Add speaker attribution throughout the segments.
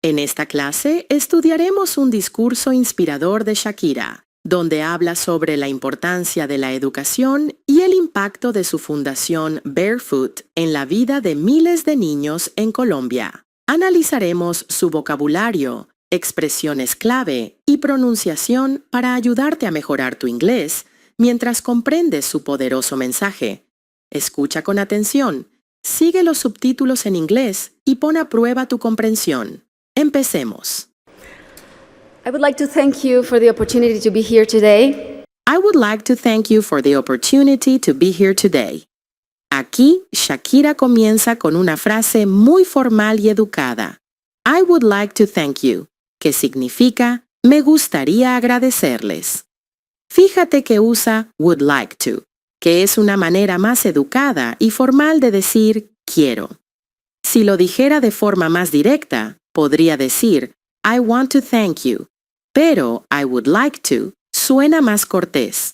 Speaker 1: En esta clase estudiaremos un discurso inspirador de Shakira, donde habla sobre la importancia de la educación y el impacto de su fundación Barefoot en la vida de miles de niños en Colombia. Analizaremos su vocabulario, expresiones clave y pronunciación para ayudarte a mejorar tu inglés mientras comprendes su poderoso mensaje. Escucha con atención, sigue los subtítulos en inglés y pon a prueba tu comprensión. Empecemos.
Speaker 2: I would like to thank you for the opportunity to be here today.
Speaker 1: I would like to thank you for the opportunity to be here today. Aquí, Shakira comienza con una frase muy formal y educada. I would like to thank you, que significa me gustaría agradecerles. Fíjate que usa would like to, que es una manera más educada y formal de decir quiero. Si lo dijera de forma más directa, podría decir I want to thank you, pero I would like to suena más cortés.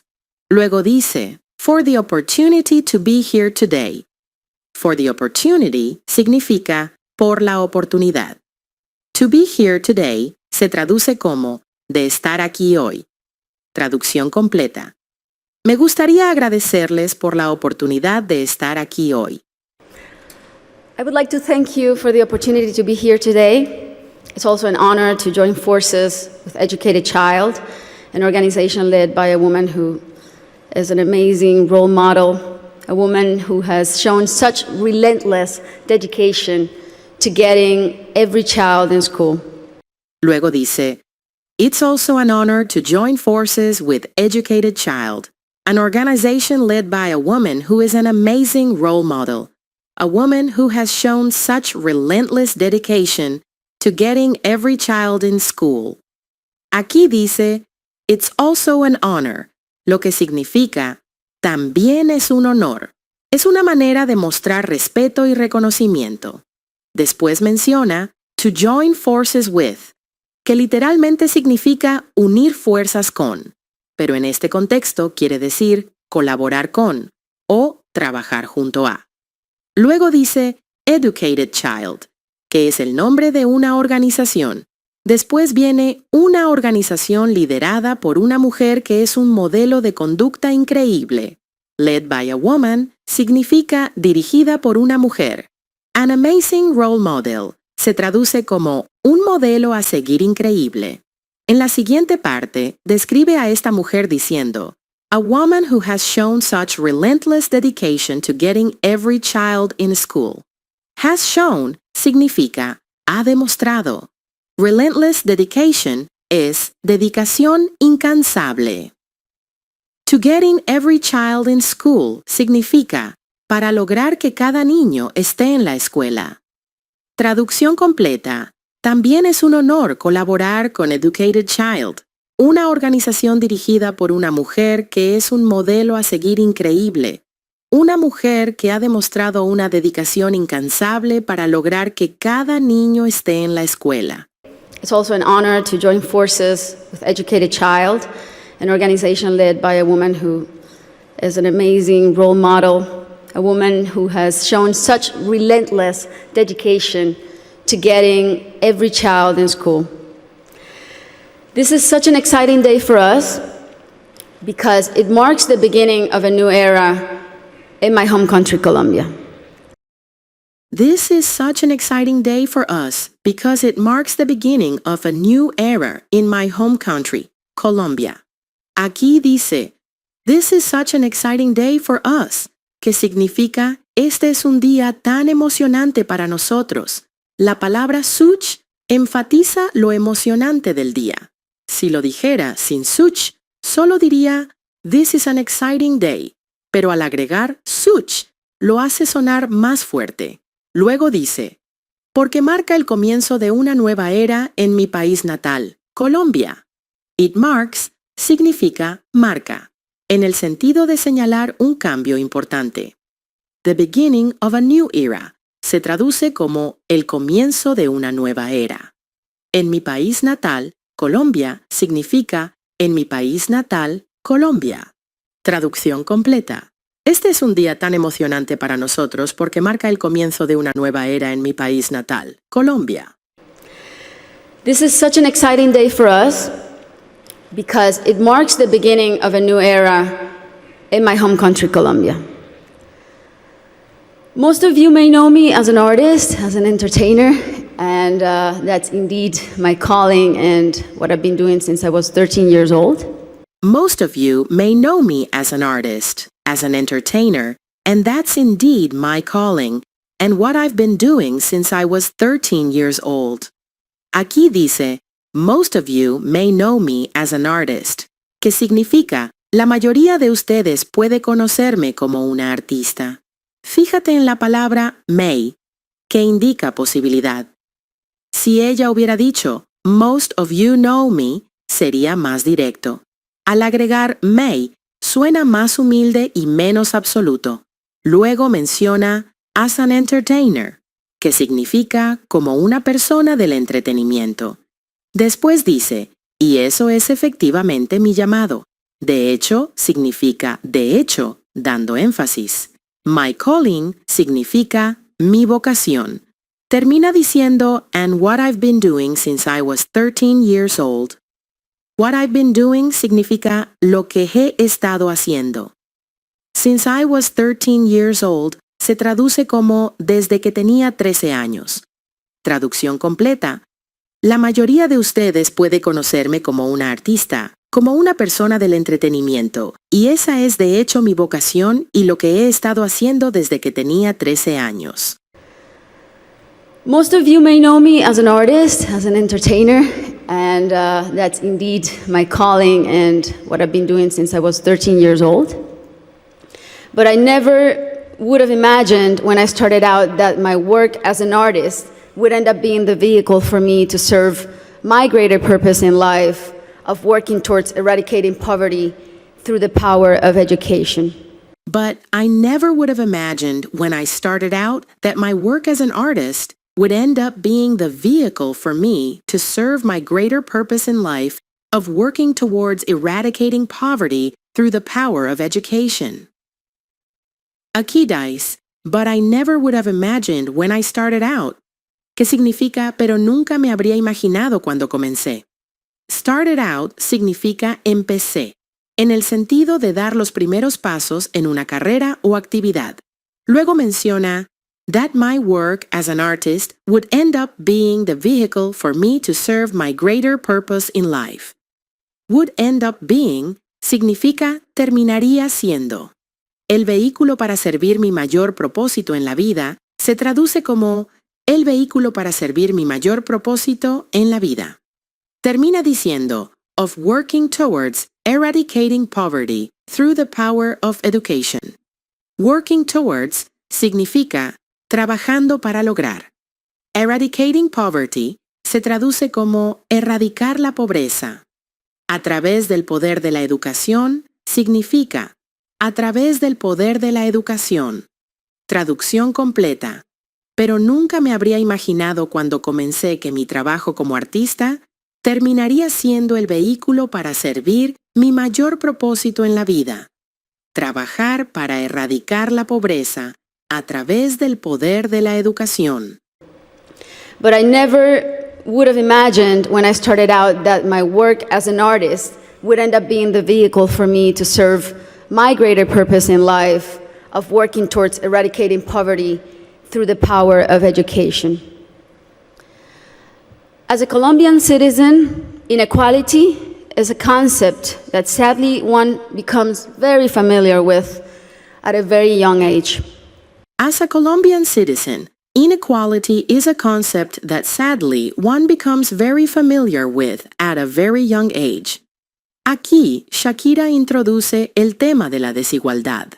Speaker 1: Luego dice for the opportunity to be here today. For the opportunity significa por la oportunidad. To be here today se traduce como de estar aquí hoy. Traducción completa. Me gustaría agradecerles por la oportunidad de estar aquí hoy.
Speaker 2: I would like to thank you for the opportunity to be here today. It's also an honor to join forces with Educated Child, an organization led by a woman who is an amazing role model, a woman who has shown such relentless dedication to getting every child in school.
Speaker 1: Luego dice, it's also an honor to join forces with Educated Child, an organization led by a woman who is an amazing role model, a woman who has shown such relentless dedication to getting every child in school. Aquí dice, it's also an honor, lo que significa, también es un honor. Es una manera de mostrar respeto y reconocimiento. Después menciona, to join forces with, que literalmente significa unir fuerzas con, pero en este contexto quiere decir colaborar con o trabajar junto a. Luego dice Educated Child, que es el nombre de una organización. Después viene una organización liderada por una mujer que es un modelo de conducta increíble. Led by a woman significa dirigida por una mujer. An amazing role model se traduce como un modelo a seguir increíble. En la siguiente parte, describe a esta mujer diciendo, a woman who has shown such relentless dedication to getting every child in school. Has shown significa ha demostrado. Relentless dedication es dedicación incansable. To getting every child in school significa para lograr que cada niño esté en la escuela. Traducción completa. También es un honor colaborar con Educated Child, una organización dirigida por una mujer que es un modelo a seguir increíble. Una mujer que ha demostrado una dedicación incansable para lograr que cada niño esté en la escuela.
Speaker 2: It's also an honor to join forces with Educated Child, an organization led by a woman who is an amazing role model, a woman who has shown such relentless dedication to getting every child in school. This is such an exciting day for us because it marks the beginning of a new era in my home country, Colombia.
Speaker 1: This is such an exciting day for us because it marks the beginning of a new era in my home country, Colombia. Aquí dice, this is such an exciting day for us, que significa, este es un día tan emocionante para nosotros. La palabra such enfatiza lo emocionante del día. Si lo dijera sin such, solo diría, this is an exciting day, pero al agregar such, lo hace sonar más fuerte. Luego dice, porque marca el comienzo de una nueva era en mi país natal, Colombia. It marks significa marca, en el sentido de señalar un cambio importante. The beginning of a new era se traduce como el comienzo de una nueva era. En mi país natal, Colombia significa en mi país natal, Colombia. Traducción completa. Este es un día tan emocionante para nosotros porque marca el comienzo de una nueva era en mi país natal, Colombia.
Speaker 2: This is such an exciting day for us because it marks the beginning of a new era in my home country, Colombia. Most of you may know me as an artist, as an entertainer, and that's indeed my calling and what I've been doing since I was 13 years old.
Speaker 1: Most of you may know me as an artist, as an entertainer, and that's indeed my calling and what I've been doing since I was 13 years old. Aquí dice, most of you may know me as an artist, que significa, la mayoría de ustedes puede conocerme como una artista. Fíjate en la palabra may, que indica posibilidad. Si ella hubiera dicho, most of you know me, sería más directo. Al agregar may, suena más humilde y menos absoluto. Luego menciona as an entertainer, que significa como una persona del entretenimiento. Después dice, y eso es efectivamente mi llamado. De hecho, significa de hecho, dando énfasis. My calling significa mi vocación. Termina diciendo, and what I've been doing since I was 13 years old. What I've been doing significa lo que he estado haciendo. Since I was 13 years old se traduce como desde que tenía 13 años. Traducción completa. La mayoría de ustedes puede conocerme como una artista, como una persona del entretenimiento, y esa es de hecho mi vocación y lo que he estado haciendo desde que tenía 13 años.
Speaker 2: Most of you may know me as an artist, as an entertainer, and that's indeed my calling and what I've been doing since I was 13 years old. But I never would have imagined when I started out that my work as an artist would end up being the vehicle for me to serve my greater purpose in life of working towards eradicating poverty through the power of education.
Speaker 1: But I never would have imagined when I started out that my work as an artist would end up being the vehicle for me to serve my greater purpose in life of working towards eradicating poverty through the power of education. Aquí dice, but I never would have imagined when I started out, que significa pero nunca me habría imaginado cuando comencé. Started out significa empecé, en el sentido de dar los primeros pasos en una carrera o actividad. Luego menciona, that my work as an artist would end up being the vehicle for me to serve my greater purpose in life. Would end up being significa terminaría siendo. El vehículo para servir mi mayor propósito en la vida se traduce como el vehículo para servir mi mayor propósito en la vida. Termina diciendo, of working towards eradicating poverty through the power of education. Working towards significa trabajando para lograr. Eradicating poverty se traduce como erradicar la pobreza. A través del poder de la educación significa a través del poder de la educación. Traducción completa. Pero nunca me habría imaginado cuando comencé que mi trabajo como artista terminaría siendo el vehículo para servir mi mayor propósito en la vida. Trabajar para erradicar la pobreza a través del poder de la educación.
Speaker 2: But I never would have imagined when I started out that my work as an artist would end up being the vehicle for me to serve my greater purpose in life of working towards eradicating poverty through the power of education. As a Colombian citizen, inequality is a concept that sadly one becomes very familiar with at a very young age.
Speaker 1: As a Colombian citizen, inequality is a concept that sadly one becomes very familiar with at a very young age. Aquí, Shakira introduce el tema de la desigualdad.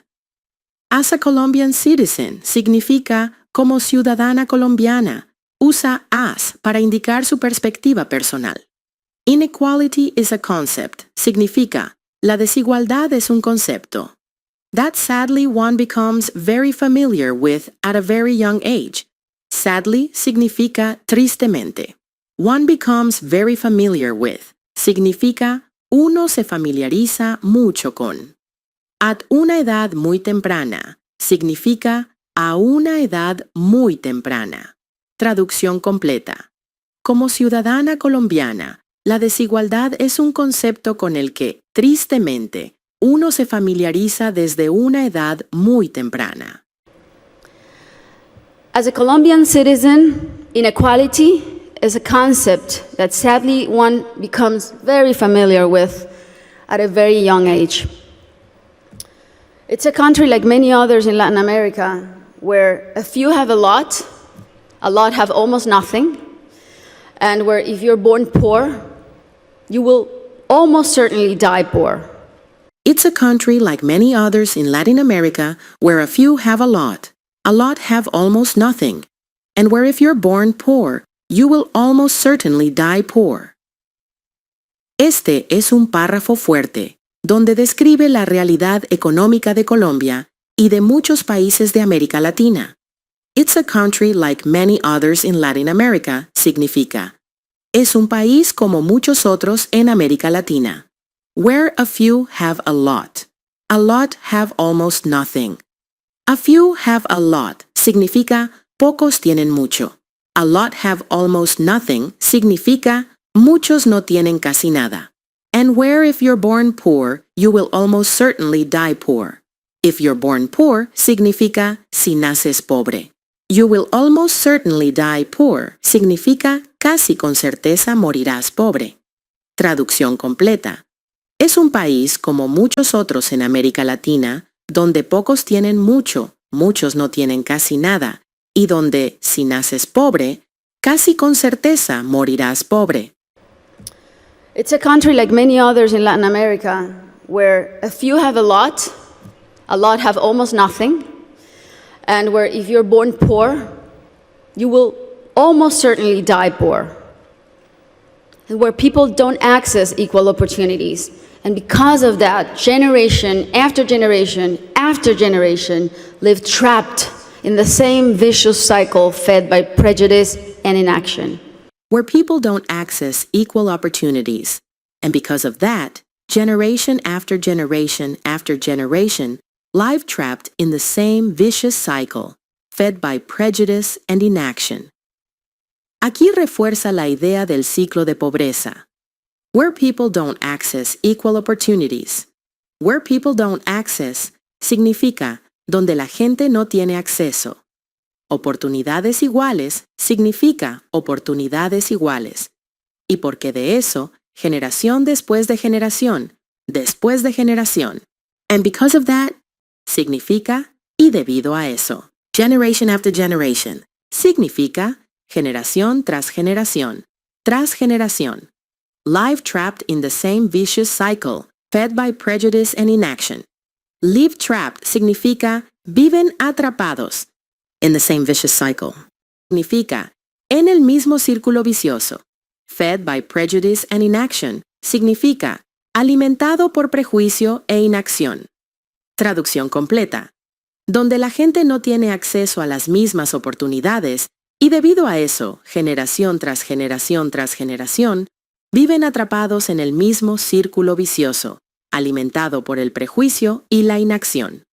Speaker 1: As a Colombian citizen significa como ciudadana colombiana. Usa as para indicar su perspectiva personal. Inequality is a concept significa la desigualdad es un concepto. That sadly one becomes very familiar with at a very young age. Sadly significa tristemente. One becomes very familiar with significa uno se familiariza mucho con. At una edad muy temprana significa a una edad muy temprana. Traducción completa. Como ciudadana colombiana, la desigualdad es un concepto con el que, tristemente, uno se familiariza desde una edad muy temprana.
Speaker 2: As a Colombian citizen, inequality is a concept that sadly one becomes very familiar with at a very young age. It's a country like many others in Latin America where a few have a lot have almost nothing, and where if you're born poor, you will almost certainly die poor.
Speaker 1: It's a country like many others in Latin America where a few have a lot have almost nothing, and where if you're born poor, you will almost certainly die poor. Este es un párrafo fuerte, donde describe la realidad económica de Colombia y de muchos países de América Latina. It's a country like many others in Latin America significa, es un país como muchos otros en América Latina, where a few have a lot have almost nothing. A few have a lot significa pocos tienen mucho. A lot have almost nothing significa muchos no tienen casi nada. And where if you're born poor, you will almost certainly die poor. If you're born poor significa si naces pobre. You will almost certainly die poor significa casi con certeza morirás pobre. Traducción completa. Es un país como muchos otros en América Latina, donde pocos tienen mucho, muchos no tienen casi nada, y donde, si naces pobre, casi con certeza morirás pobre.
Speaker 2: It's a country like many others in Latin America where a few have a lot have almost nothing, and where if you're born poor, you will almost certainly die poor. And where people don't access equal opportunities. And because of that, generation after generation after generation live trapped in the same vicious cycle fed by prejudice and inaction.
Speaker 1: Where people don't access equal opportunities. And because of that, generation after generation after generation live trapped in the same vicious cycle, fed by prejudice and inaction. Aquí refuerza la idea del ciclo de pobreza. Where people don't access equal opportunities. Where people don't access significa donde la gente no tiene acceso. Oportunidades iguales significa oportunidades iguales. Y porque de eso, generación después de generación, después de generación. And because of that, significa y debido a eso. Generation after generation significa generación tras generación, tras generación. Live trapped in the same vicious cycle, fed by prejudice and inaction. Live trapped significa viven atrapados in the same vicious cycle. Significa en el mismo círculo vicioso. Fed by prejudice and inaction significa alimentado por prejuicio e inacción. Traducción completa. Donde la gente no tiene acceso a las mismas oportunidades y debido a eso, generación tras generación tras generación, viven atrapados en el mismo círculo vicioso, alimentado por el prejuicio y la inacción.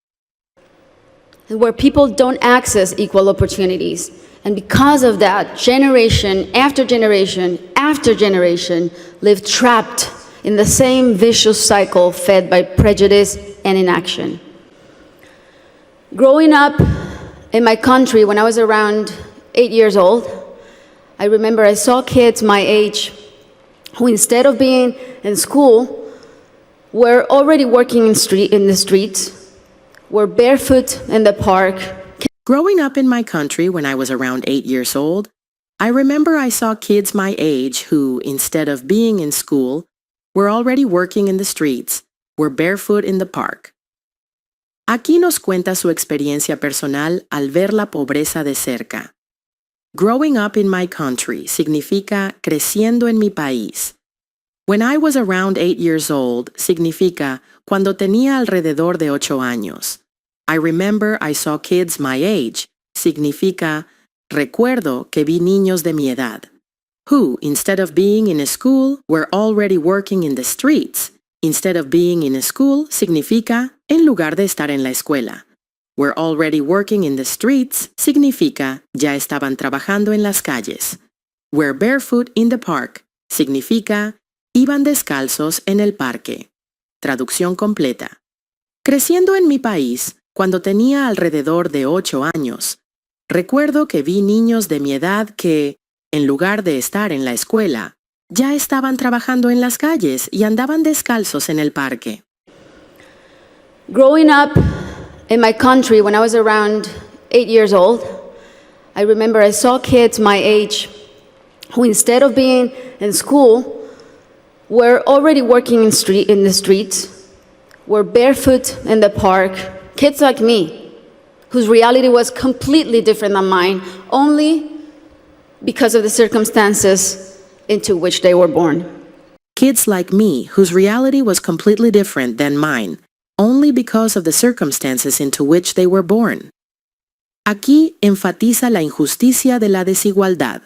Speaker 2: Where people don't access equal opportunities. And because of that, generation after generation after generation live trapped in the same vicious cycle fed by prejudice and inaction. Growing up in my country when I was around 8 years old, I remember I saw kids my age who instead of being in school were already working in the streets, were barefoot in the park.
Speaker 1: Growing up in my country when I was around 8 years old, I remember I saw kids my age who, instead of being in school, were already working in the streets, were barefoot in the park. Aquí nos cuenta su experiencia personal al ver la pobreza de cerca. Growing up in my country significa creciendo en mi país. When I was around 8 years old significa cuando tenía alrededor de 8 años. I remember I saw kids my age significa recuerdo que vi niños de mi edad, who, instead of being in a school, were already working in the streets. Instead of being in a school significa en lugar de estar en la escuela. Were already working in the streets significa ya estaban trabajando en las calles. were barefoot in the park significa iban descalzos en el parque. Traducción completa. Creciendo en mi país, cuando tenía alrededor de 8 años, recuerdo que vi niños de mi edad que, en lugar de estar en la escuela, ya estaban trabajando en las calles y andaban descalzos en el parque.
Speaker 2: Growing up in my country when I was around 8 years old, I remember I saw kids my age who, instead of being in school, were already working in the streets, were barefoot in the park, kids like me, whose reality was completely different than mine, only because of the circumstances into which they were born.
Speaker 1: Kids like me, whose reality was completely different than mine, only because of the circumstances into which they were born. Aquí enfatiza la injusticia de la desigualdad.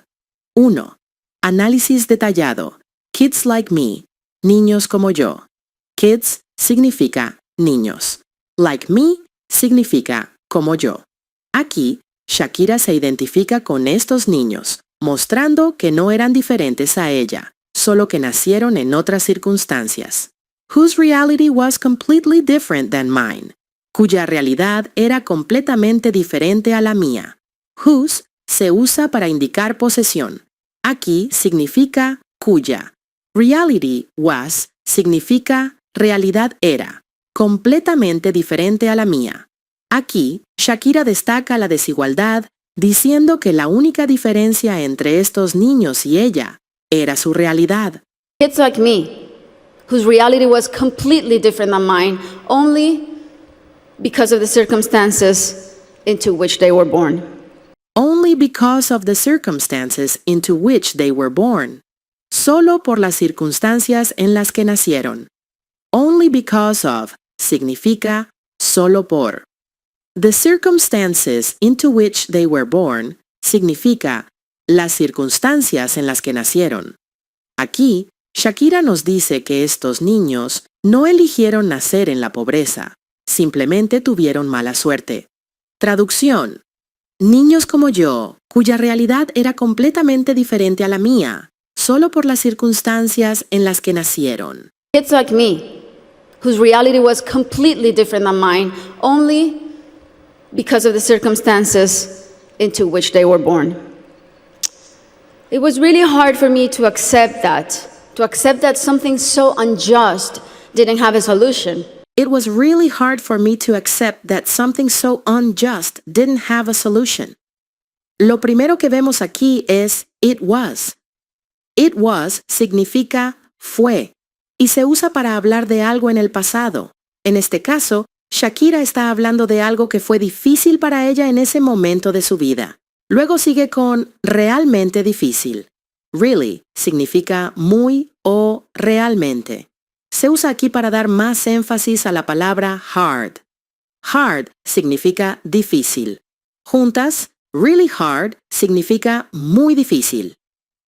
Speaker 1: 1. Análisis detallado. Kids like me, niños como yo. Kids significa niños. Like me significa como yo. Aquí, Shakira se identifica con estos niños, mostrando que no eran diferentes a ella, solo que nacieron en otras circunstancias. Whose reality was completely different than mine, cuya realidad era completamente diferente a la mía. Whose se usa para indicar posesión. Aquí significa cuya. Reality was significa realidad era, completamente diferente a la mía. Aquí, Shakira destaca la desigualdad diciendo que la única diferencia entre estos niños y ella era su realidad.
Speaker 2: Kids like me, whose reality was completely different than mine, only because of the circumstances into which they were born.
Speaker 1: Only because of the circumstances into which they were born. Solo por las circunstancias en las que nacieron. Only because of significa solo por. The circumstances into which they were born significa las circunstancias en las que nacieron. Aquí, Shakira nos dice que estos niños no eligieron nacer en la pobreza, simplemente tuvieron mala suerte. Traducción. Niños como yo, cuya realidad era completamente diferente a la mía, solo por las circunstancias en las que nacieron.
Speaker 2: Kids like me, whose reality was completely different than mine, only because of the circumstances into which they were born. It was really hard for me to accept that something so unjust didn't have a solution.
Speaker 1: It was really hard for me to accept that something so unjust didn't have a solution. Lo primero que vemos aquí es it was. It was significa fue y se usa para hablar de algo en el pasado. En este caso, Shakira está hablando de algo que fue difícil para ella en ese momento de su vida. Luego sigue con realmente difícil. Really significa muy o realmente. Se usa aquí para dar más énfasis a la palabra hard. Hard significa difícil. Juntas, really hard significa muy difícil.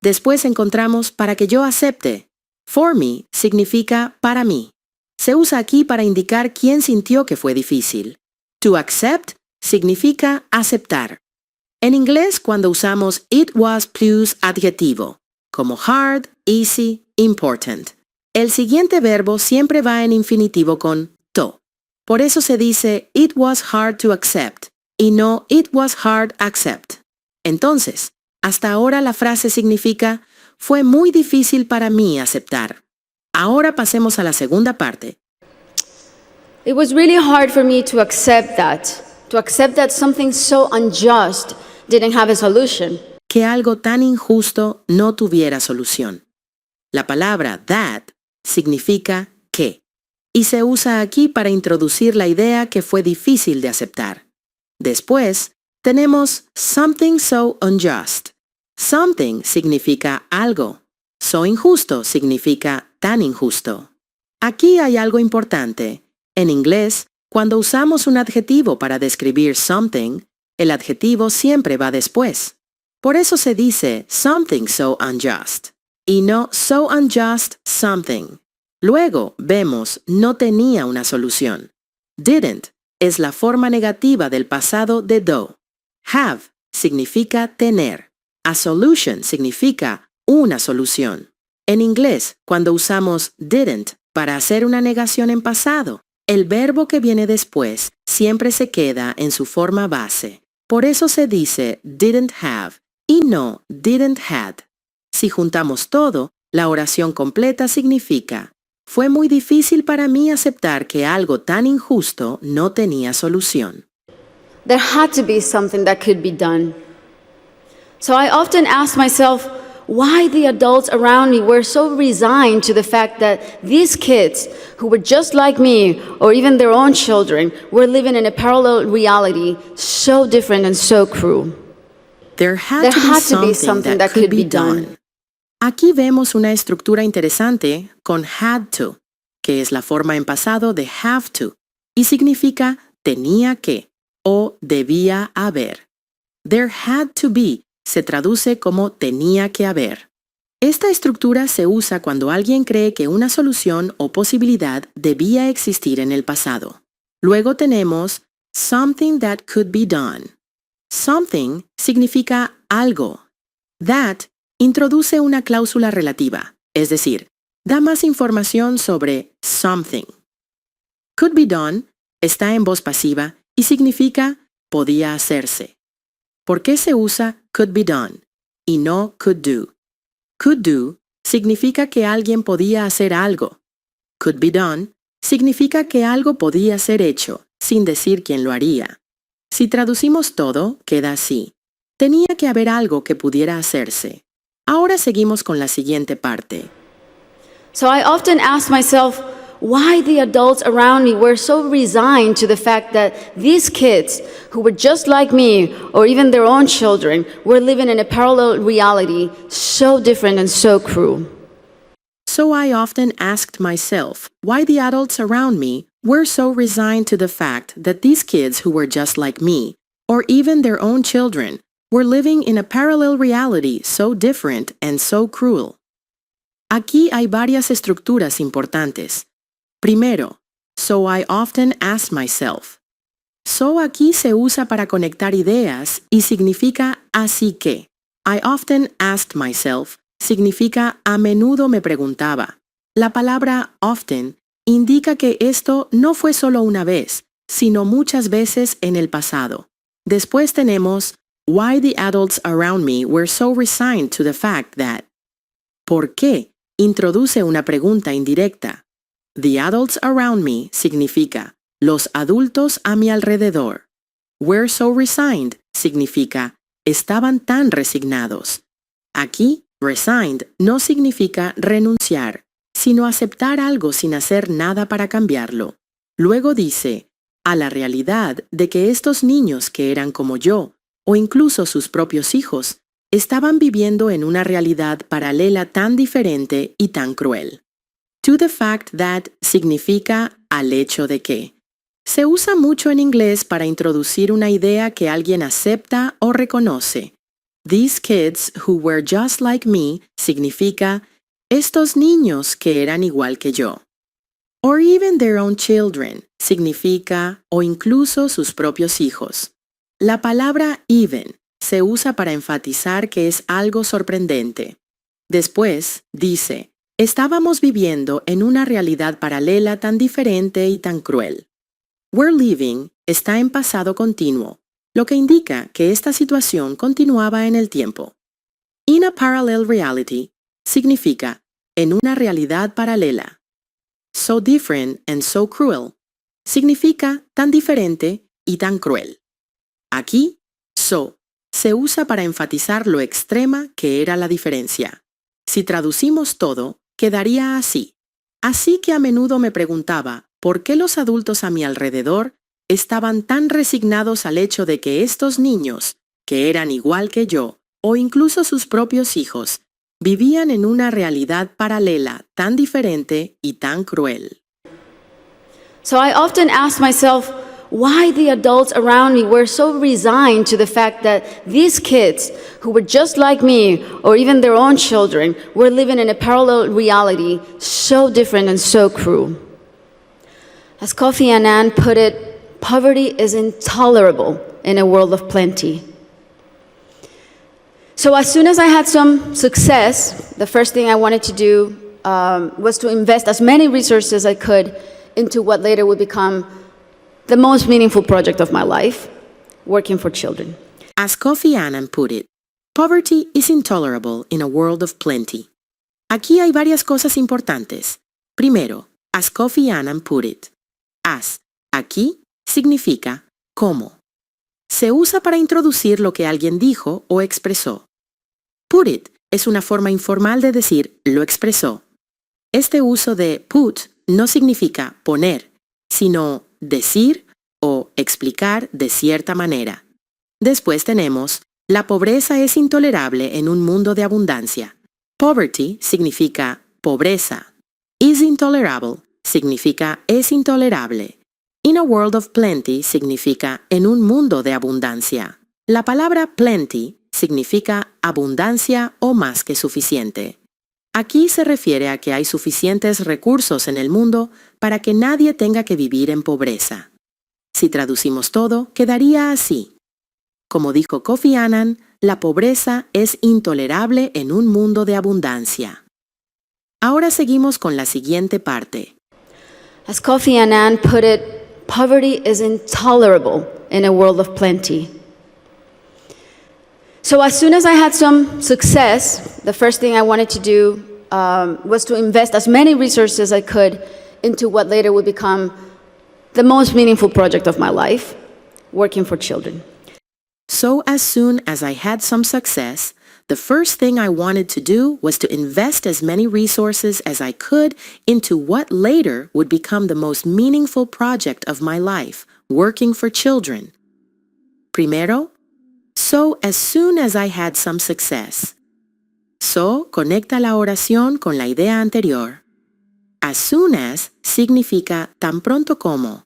Speaker 1: Después encontramos para que yo acepte. For me significa para mí. Se usa aquí para indicar quién sintió que fue difícil. To accept significa aceptar. En inglés, cuando usamos it was plus adjetivo, como hard, easy, important, el siguiente verbo siempre va en infinitivo con to. Por eso se dice it was hard to accept y no it was hard accept. Entonces, hasta ahora la frase significa fue muy difícil para mí aceptar. Ahora pasemos a la segunda parte.
Speaker 2: It was really hard for me to accept that something so unjust didn't have a solution.
Speaker 1: Que algo tan injusto no tuviera solución. La palabra that significa que, y se usa aquí para introducir la idea que fue difícil de aceptar. Después, tenemos something so unjust. Something significa algo. So injusto significa tan injusto. Aquí hay algo importante. En inglés, cuando usamos un adjetivo para describir something, el adjetivo siempre va después. Por eso se dice something so unjust y no so unjust something. Luego vemos no tenía una solución. Didn't es la forma negativa del pasado de do. Have significa tener. A solution significa una solución. En inglés, cuando usamos didn't para hacer una negación en pasado, el verbo que viene después siempre se queda en su forma base. Por eso se dice didn't have y no didn't had. Si juntamos todo, la oración completa significa: fue muy difícil para mí aceptar que algo tan injusto no tenía solución.
Speaker 2: There had to be something that could be done. So I often ask myself why the adults around me were so resigned to the fact that these kids, who were just like me, or even their own children, were living in a parallel reality so different and so cruel.
Speaker 1: There had to be something that could be done. Aquí vemos una estructura interesante con had to, que es la forma en pasado de have to, y significa tenía que o debía haber. There had to be se traduce como tenía que haber. Esta estructura se usa cuando alguien cree que una solución o posibilidad debía existir en el pasado. Luego tenemos something that could be done. Something significa algo. That introduce una cláusula relativa, es decir, da más información sobre something. Could be done está en voz pasiva y significa podía hacerse. ¿Por qué se usa could be done y no could do? Could do significa que alguien podía hacer algo. Could be done significa que algo podía ser hecho, sin decir quién lo haría. Si traducimos todo, queda así: tenía que haber algo que pudiera hacerse. Ahora seguimos con la siguiente parte.
Speaker 2: So I often ask myself why the adults around me were so resigned to the fact that these kids, who were just like me, or even their own children, were living in a parallel reality so different and so cruel.
Speaker 1: So I often asked myself why the adults around me were so resigned to the fact that these kids who were just like me, or even their own children, were living in a parallel reality so different and so cruel. Aquí hay varias estructuras importantes. Primero, so I often ask myself. So aquí se usa para conectar ideas y significa así que. I often asked myself significa a menudo me preguntaba. La palabra often indica que esto no fue solo una vez, sino muchas veces en el pasado. Después tenemos why the adults around me were so resigned to the fact that. ¿Por qué? Introduce una pregunta indirecta. The adults around me significa los adultos a mi alrededor. Were so resigned significa estaban tan resignados. Aquí, resigned no significa renunciar, sino aceptar algo sin hacer nada para cambiarlo. Luego dice, a la realidad de que estos niños que eran como yo, o incluso sus propios hijos, estaban viviendo en una realidad paralela tan diferente y tan cruel. To the fact that significa al hecho de que. Se usa mucho en inglés para introducir una idea que alguien acepta o reconoce. These kids who were just like me significa estos niños que eran igual que yo. Or even their own children significa o incluso sus propios hijos. La palabra even se usa para enfatizar que es algo sorprendente. Después, dice, estábamos viviendo en una realidad paralela tan diferente y tan cruel. We're living está en pasado continuo, lo que indica que esta situación continuaba en el tiempo. In a parallel reality significa en una realidad paralela. So different and so cruel significa tan diferente y tan cruel. Aquí, so se usa para enfatizar lo extrema que era la diferencia. Si traducimos todo, quedaría así. Así que a menudo me preguntaba por qué los adultos a mi alrededor estaban tan resignados al hecho de que estos niños, que eran igual que yo, o incluso sus propios hijos, vivían en una realidad paralela tan diferente y tan cruel.
Speaker 2: So I often ask myself why the adults around me were so resigned to the fact that these kids, who were just like me, or even their own children, were living in a parallel reality so different and so cruel. As Kofi Annan put it, poverty is intolerable in a world of plenty. So as soon as I had some success, the first thing I wanted to do was to invest as many resources as I could into what later would become the most meaningful project of my life, working for children.
Speaker 1: As Kofi Annan put it, poverty is intolerable in a world of plenty. Aquí hay varias cosas importantes. Primero, as Kofi Annan put it, as, aquí, significa como. Se usa para introducir lo que alguien dijo o expresó. Put it es una forma informal de decir lo expresó. Este uso de put no significa poner, sino decir o explicar de cierta manera. Después tenemos, la pobreza es intolerable en un mundo de abundancia. Poverty significa pobreza. Is intolerable significa es intolerable. In a world of plenty significa en un mundo de abundancia. La palabra plenty significa abundancia o más que suficiente. Aquí se refiere a que hay suficientes recursos en el mundo para que nadie tenga que vivir en pobreza. Si traducimos todo, quedaría así. Como dijo Kofi Annan, la pobreza es intolerable en un mundo de abundancia. Ahora seguimos con la siguiente parte.
Speaker 2: As Kofi Annan put it, poverty is intolerable in a world of plenty. So as soon as I had some success, the first thing I wanted to do was to invest as many resources as I could into what later would become the most meaningful project of my life, working for children.
Speaker 1: So as soon as I had some success, the first thing I wanted to do was to invest as many resources as I could into what later would become the most meaningful project of my life, working for children. Primero, so as soon as I had some success. So conecta la oración con la idea anterior. As soon as significa tan pronto como.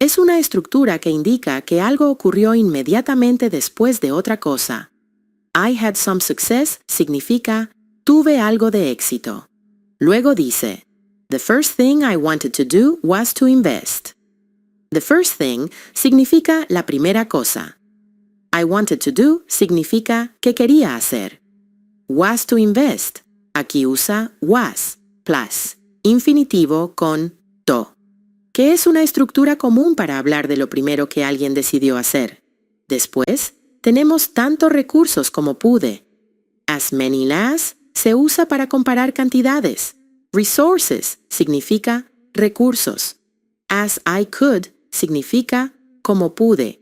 Speaker 1: Es una estructura que indica que algo ocurrió inmediatamente después de otra cosa. I had some success significa tuve algo de éxito. Luego dice, the first thing I wanted to do was to invest. The first thing significa la primera cosa. I wanted to do significa que quería hacer. Was to invest. Aquí usa was, plus, infinitivo con to, que es una estructura común para hablar de lo primero que alguien decidió hacer. Después, tenemos tantos recursos como pude. As many as se usa para comparar cantidades. Resources significa recursos. As I could significa como pude.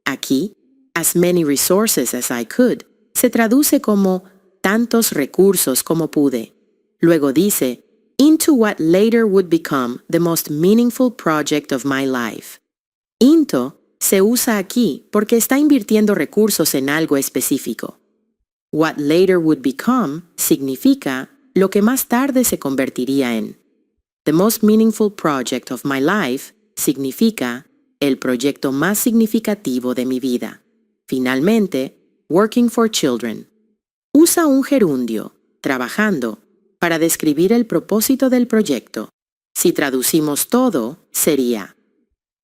Speaker 1: Aquí, as many resources as I could se traduce como tantos recursos como pude. Luego dice, into what later would become the most meaningful project of my life. Into se usa aquí porque está invirtiendo recursos en algo específico. What later would become significa lo que más tarde se convertiría en. The most meaningful project of my life significa el proyecto más significativo de mi vida. Finalmente, working for children. Usa un gerundio, trabajando, para describir el propósito del proyecto. Si traducimos todo, sería.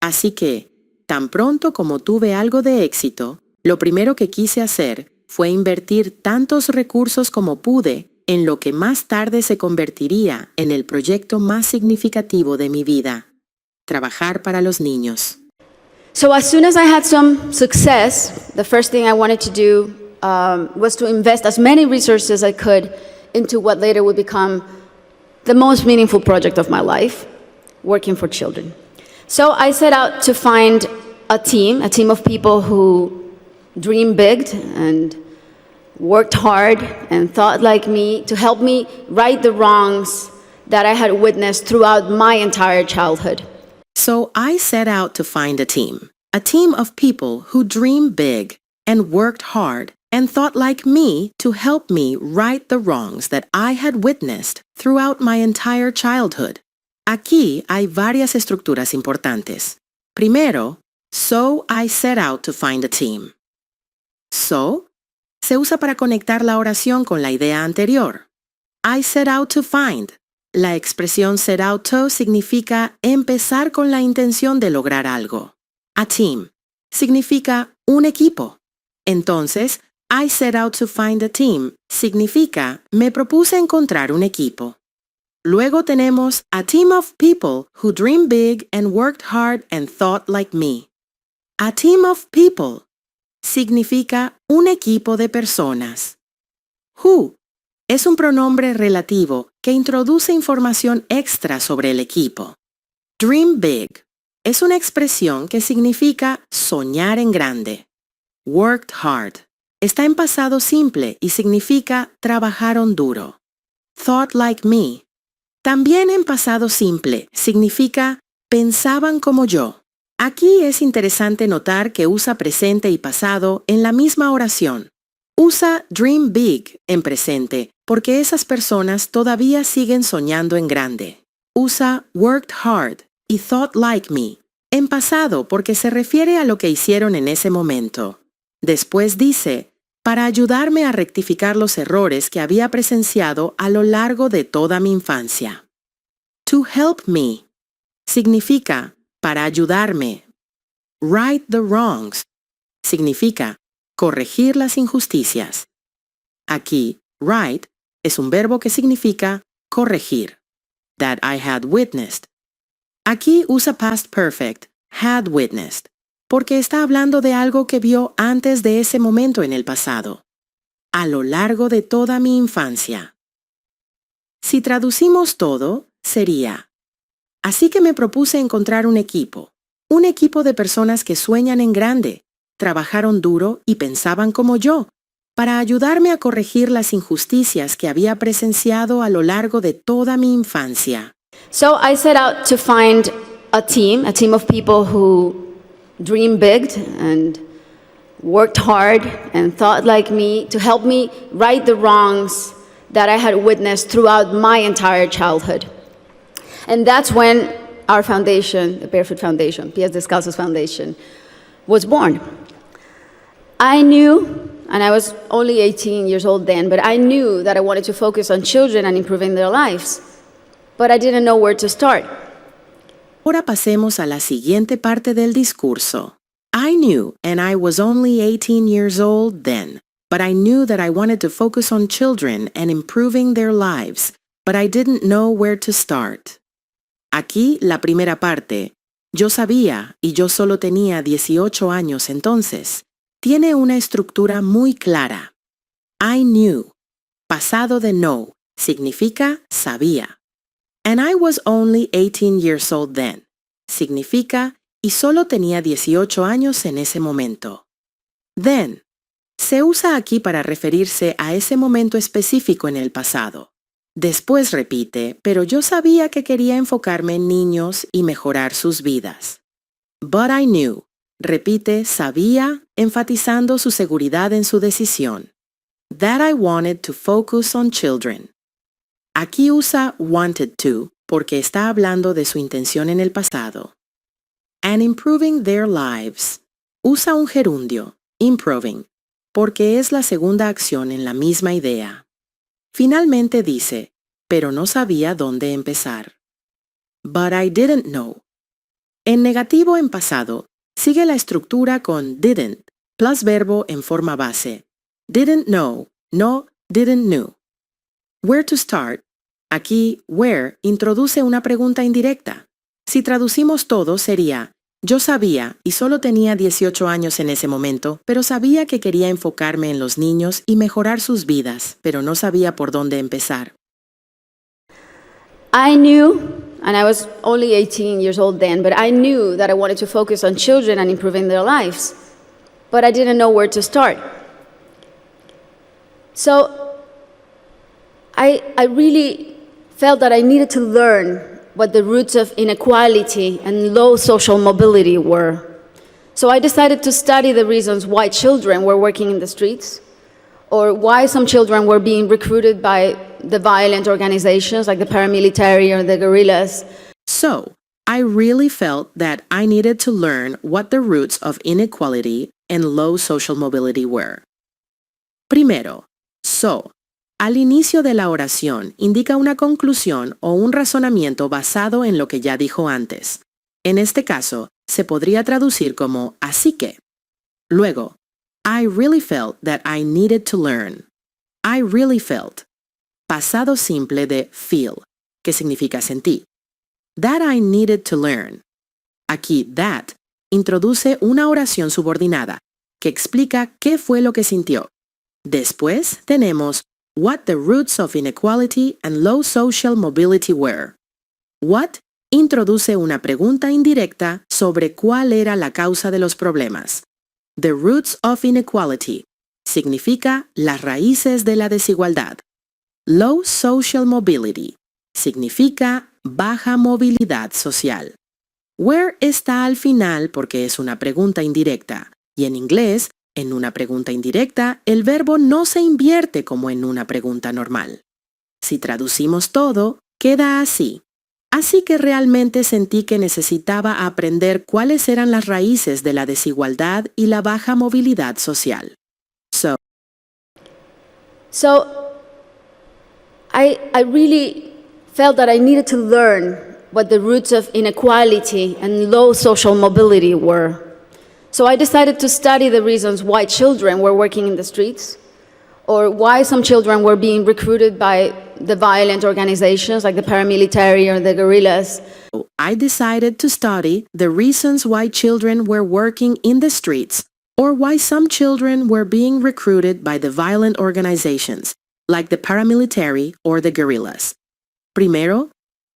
Speaker 1: Así que, tan pronto como tuve algo de éxito, lo primero que quise hacer fue invertir tantos recursos como pude en lo que más tarde se convertiría en el proyecto más significativo de mi vida. Trabajar para los niños.
Speaker 2: So as soon as I had some success, the first thing I wanted to do was to invest as many resources as I could into what later would become the most meaningful project of my life, working for children. So I set out to find a team of people who dream big and worked hard and thought like me to help me right the wrongs that I had witnessed throughout my entire childhood.
Speaker 1: So I set out to find a team of people who dream big and worked hard and thought like me to help me right the wrongs that I had witnessed throughout my entire childhood. Aquí hay varias estructuras importantes. Primero, so I set out to find a team. So se usa para conectar la oración con la idea anterior. I set out to find. La expresión set out to significa empezar con la intención de lograr algo. A team significa un equipo. Entonces, I set out to find a team significa me propuse encontrar un equipo. Luego tenemos a team of people who dream big and worked hard and thought like me. A team of people significa un equipo de personas. Who es un pronombre relativo que introduce información extra sobre el equipo. Dream big es una expresión que significa soñar en grande. Worked hard está en pasado simple y significa trabajaron duro. Thought like me también en pasado simple significa pensaban como yo. Aquí es interesante notar que usa presente y pasado en la misma oración. Usa dream big en presente porque esas personas todavía siguen soñando en grande. Usa worked hard y thought like me en pasado porque se refiere a lo que hicieron en ese momento. Después dice, para ayudarme a rectificar los errores que había presenciado a lo largo de toda mi infancia. To help me significa para ayudarme. Right the wrongs significa corregir las injusticias. Aquí, right es un verbo que significa corregir. That I had witnessed. Aquí usa past perfect, had witnessed, porque está hablando de algo que vio antes de ese momento en el pasado. A lo largo de toda mi infancia. Si traducimos todo, sería: así que me propuse encontrar un equipo de personas que sueñan en grande, trabajaron duro y pensaban como yo, para ayudarme a corregir las injusticias que había presenciado a lo largo de toda mi infancia.
Speaker 2: So I set out to find a team of people who dream big and worked hard and thought like me to help me right the wrongs that I had witnessed throughout my entire childhood. And that's when our foundation, the Barefoot Foundation, Pies Descalzos Foundation, was born. I knew, and I was only 18 years old then, but I knew that I wanted to focus on children and improving their lives. But I didn't know where to start.
Speaker 1: Ahora pasemos a la siguiente parte del discurso. I knew, and I was only 18 years old then, but I knew that I wanted to focus on children and improving their lives, but I didn't know where to start. Aquí la primera parte. Yo sabía y yo solo tenía 18 años entonces. Tiene una estructura muy clara. I knew. Pasado de know significa sabía. And I was only 18 years old then. Significa y solo tenía 18 años en ese momento. Then. Se usa aquí para referirse a ese momento específico en el pasado. Después repite, pero yo sabía que quería enfocarme en niños y mejorar sus vidas. But I knew. Repite, sabía, enfatizando su seguridad en su decisión. That I wanted to focus on children. Aquí usa wanted to porque está hablando de su intención en el pasado. And improving their lives. Usa un gerundio, improving, porque es la segunda acción en la misma idea. Finalmente dice, pero no sabía dónde empezar. But I didn't know. En negativo en pasado, sigue la estructura con didn't, plus verbo en forma base. Didn't know, no, didn't knew. Where to start. Aquí, where introduce una pregunta indirecta. Si traducimos todo sería, yo sabía y solo tenía 18 años en ese momento, pero sabía que quería enfocarme en los niños y mejorar sus vidas, pero no sabía por dónde empezar.
Speaker 2: I knew, and I was only 18 years old then, but I knew that I wanted to focus on children and improving their lives, but I didn't know where to start. So I really felt that I needed to learn what the roots of inequality and low social mobility were. So I decided to study the reasons why children were working in the streets, or why some children were being recruited by the violent organizations like the paramilitary or the guerrillas.
Speaker 1: So, I really felt that I needed to learn what the roots of inequality and low social mobility were. Primero, so. Al inicio de la oración indica una conclusión o un razonamiento basado en lo que ya dijo antes. En este caso, se podría traducir como así que. Luego, I really felt that I needed to learn. I really felt. Pasado simple de feel, que significa sentir. That I needed to learn. Aquí, that introduce una oración subordinada que explica qué fue lo que sintió. Después tenemos what the roots of inequality and low social mobility were. What introduce una pregunta indirecta sobre cuál era la causa de los problemas. The roots of inequality significa las raíces de la desigualdad. Low social mobility significa baja movilidad social. Where está al final porque es una pregunta indirecta y en inglés, en una pregunta indirecta, el verbo no se invierte como en una pregunta normal. Si traducimos todo, queda así. Así que realmente sentí que necesitaba aprender cuáles eran las raíces de la desigualdad y la baja movilidad social.
Speaker 2: So I really felt that I needed to learn what the roots of inequality and low social mobility were. So I decided to study the reasons why children were working in the streets, or why some children were being recruited by the violent organizations like the paramilitary or the guerrillas.
Speaker 1: I decided to study the reasons why children were working in the streets, or why some children were being recruited by the violent organizations like the paramilitary or the guerrillas. Primero,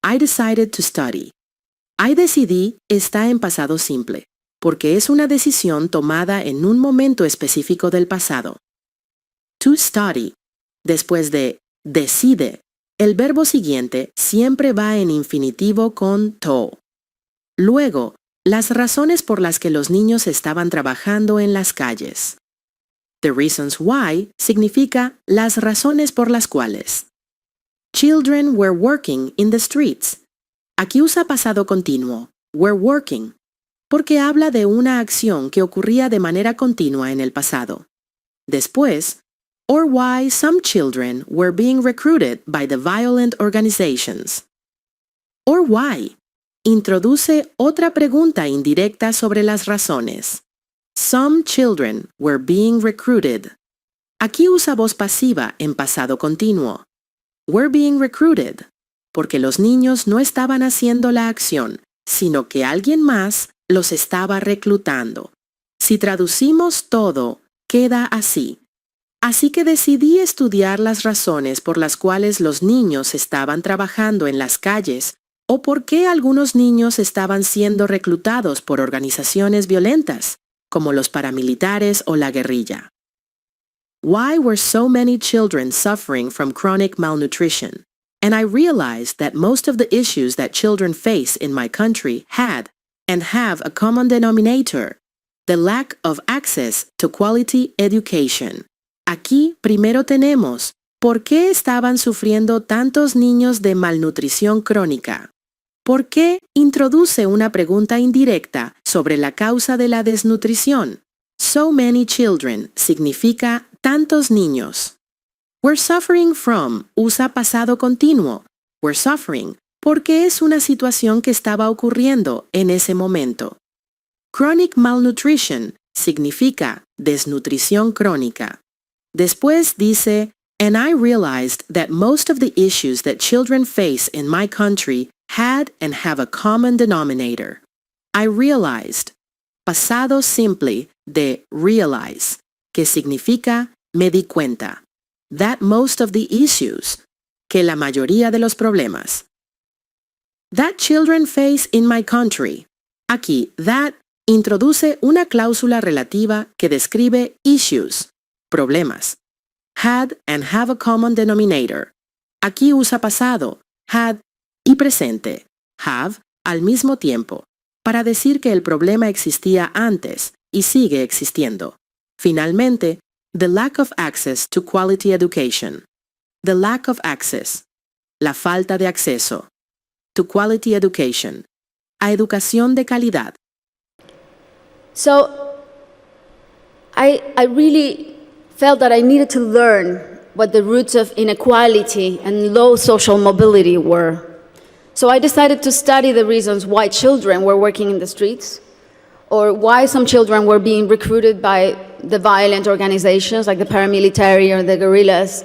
Speaker 1: I decided to study. I decidí está en pasado simple, porque es una decisión tomada en un momento específico del pasado. To study, después de decide, el verbo siguiente siempre va en infinitivo con to. Luego, las razones por las que los niños estaban trabajando en las calles. The reasons why significa las razones por las cuales. Children were working in the streets. Aquí usa pasado continuo, were working, porque habla de una acción que ocurría de manera continua en el pasado. Después, or why some children were being recruited by the violent organizations. Or why introduce otra pregunta indirecta sobre las razones. Some children were being recruited. Aquí usa voz pasiva en pasado continuo. Were being recruited, porque los niños no estaban haciendo la acción, sino que alguien más los estaba reclutando. Si traducimos todo, queda así. Así que decidí estudiar las razones por las cuales los niños estaban trabajando en las calles o por qué algunos niños estaban siendo reclutados por organizaciones violentas, como los paramilitares o la guerrilla. Why were so many children suffering from chronic malnutrition? And I realized that most of the issues that children face in my country had and have a common denominator, the lack of access to quality education. Aquí primero tenemos, ¿por qué estaban sufriendo tantos niños de malnutrición crónica? ¿Por qué introduce una pregunta indirecta sobre la causa de la desnutrición? So many children significa tantos niños. We're suffering from usa pasado continuo. We're suffering porque es una situación que estaba ocurriendo en ese momento. Chronic malnutrition significa desnutrición crónica. Después dice, and I realized that most of the issues that children face in my country had and have a common denominator. I realized, pasado simple de realize, que significa me di cuenta, that most of the issues, que la mayoría de los problemas, that children face in my country. Aquí, that introduce una cláusula relativa que describe issues, problemas. Had and have a common denominator. Aquí usa pasado, had, y presente, have, al mismo tiempo, para decir que el problema existía antes y sigue existiendo. Finalmente, the lack of access to quality education. The lack of access, la falta de acceso, to quality education, a educación de calidad.
Speaker 2: So I really felt that I needed to learn what the roots of inequality and low social mobility were. So I decided to study the reasons why children were working in the streets, or why some children were being recruited by the violent organizations like the paramilitary or the guerrillas,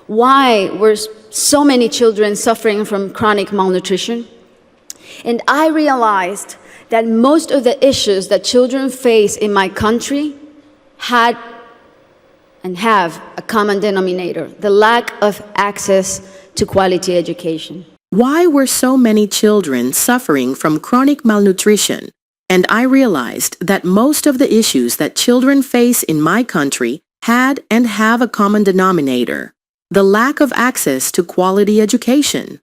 Speaker 2: why were so many children suffering from chronic malnutrition? And I realized that most of the issues that children face in my country had and have a common denominator: the lack of access to quality education.
Speaker 1: Why were so many children suffering from chronic malnutrition? And I realized that most of the issues that children face in my country had and have a common denominator: the lack of access to quality education.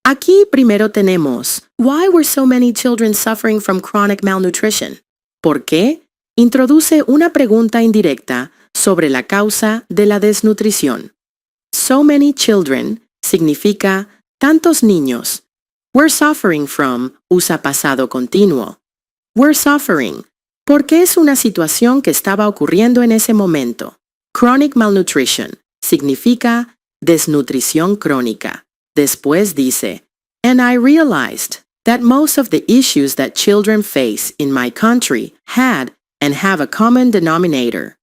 Speaker 1: Aquí primero tenemos, why were so many children suffering from chronic malnutrition? ¿Por qué? Introduce una pregunta indirecta sobre la causa de la desnutrición. So many children significa tantos niños. We're suffering from usa pasado continuo. We're suffering porque es una situación que estaba ocurriendo en ese momento. Chronic malnutrition significa desnutrición crónica. Después dice, and I realized that most of the issues that children face in my country had and have a common denominator.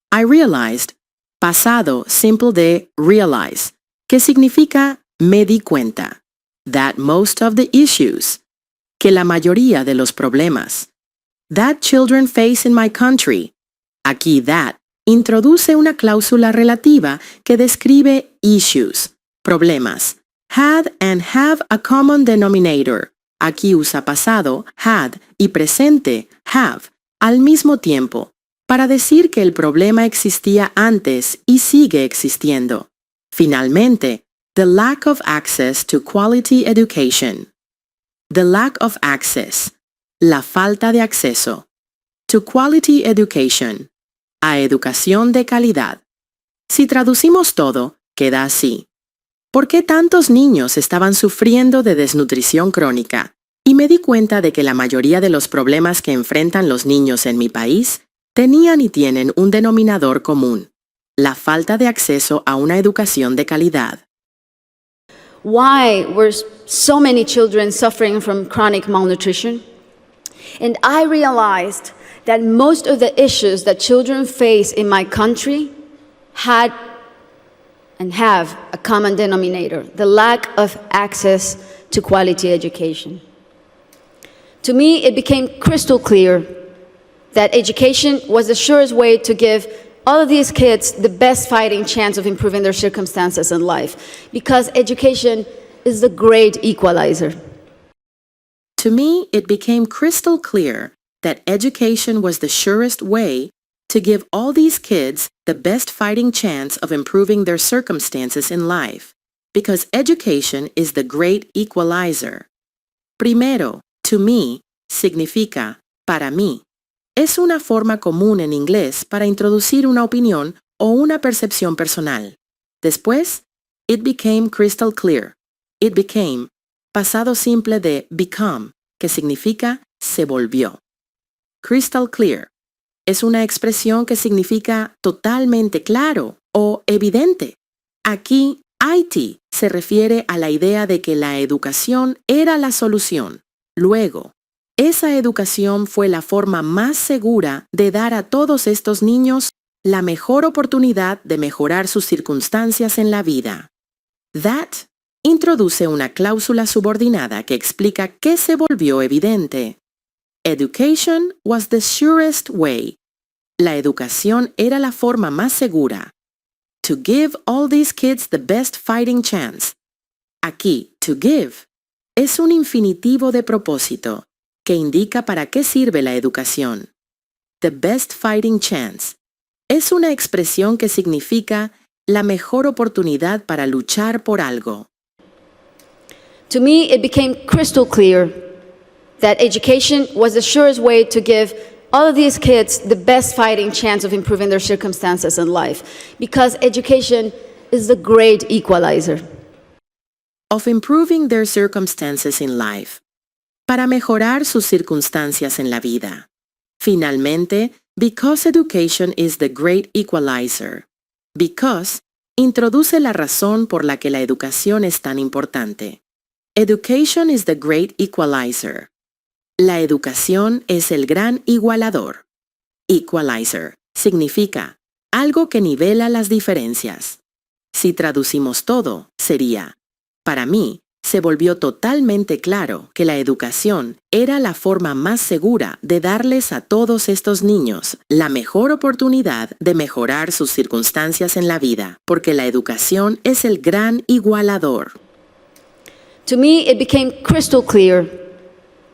Speaker 1: I realized, pasado simple de realize, que significa me di cuenta. That most of the issues, que la mayoría de los problemas, that children face in my country. Aquí that introduce una cláusula relativa que describe issues, problemas. Had and have a common denominator. Aquí usa pasado, had, y presente, have, al mismo tiempo, para decir que el problema existía antes y sigue existiendo. Finalmente, the lack of access to quality education. The lack of access, la falta de acceso. To quality education, a educación de calidad. Si traducimos todo, queda así. ¿Por qué tantos niños estaban sufriendo de desnutrición crónica? Y me di cuenta de que la mayoría de los problemas que enfrentan los niños en mi país tenían y tienen un denominador común: la falta de acceso a una educación de calidad.
Speaker 2: Why were so many children suffering from chronic malnutrition? And I realized that most of the issues that children face in my country had and have a common denominator: the lack of access to quality education. To me, it became crystal clear that education was the surest way to give all of these kids the best fighting chance of improving their circumstances in life, because education is the great equalizer.
Speaker 1: To me, it became crystal clear that education was the surest way to give all these kids the best fighting chance of improving their circumstances in life, because education is the great equalizer. Primero, to me, significa para mí. Es una forma común en inglés para introducir una opinión o una percepción personal. Después, it became crystal clear. It became, pasado simple de become, que significa se volvió. Crystal clear es una expresión que significa totalmente claro o evidente. Aquí, IT se refiere a la idea de que la educación era la solución. Luego, esa educación fue la forma más segura de dar a todos estos niños la mejor oportunidad de mejorar sus circunstancias en la vida. That introduce una cláusula subordinada que explica qué se volvió evidente. Education was the surest way. La educación era la forma más segura. To give all these kids the best fighting chance. Aquí, to give, es un infinitivo de propósito que indica para qué sirve la educación. The best fighting chance es una expresión que significa la mejor oportunidad para luchar por algo.
Speaker 2: To me, it became crystal clear that education was the surest way to give all of these kids the best fighting chance of improving their circumstances in life, because education is the great equalizer.
Speaker 1: Of improving their circumstances in life. Para mejorar sus circunstancias en la vida. Finalmente, because education is the great equalizer. Because introduce la razón por la que la educación es tan importante. Education is the great equalizer. La educación es el gran igualador. equalizer. Significa algo que nivela las diferencias. Si traducimos todo, sería, para mí, se volvió totalmente claro que la educación era la forma más segura de darles a todos estos niños la mejor oportunidad de mejorar sus circunstancias en la vida, porque la educación es el gran igualador.
Speaker 2: To me, it became crystal clear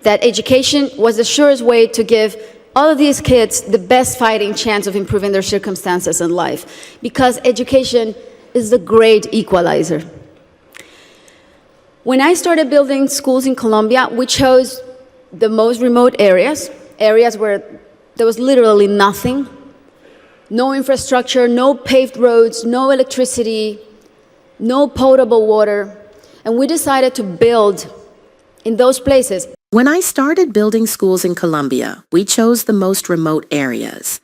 Speaker 2: that education was the surest way to give all of these kids the best fighting chance of improving their circumstances in life, because education is the great equalizer. When I started building schools in Colombia, we chose the most remote areas where there was literally nothing, no infrastructure, no paved roads, no electricity, no potable water, and we decided to build in those places.
Speaker 1: When I started building schools in Colombia, we chose the most remote areas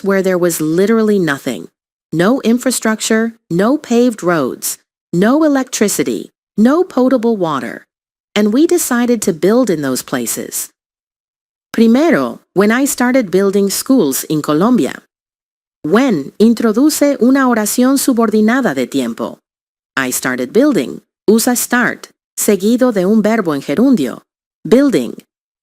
Speaker 1: where there was literally nothing, no infrastructure, no paved roads, no electricity, no potable water, and we decided to build in those places. Primero, when I started building schools in Colombia. When introduce una oración subordinada de tiempo. I started building. Usa start, seguido de un verbo en gerundio. Building.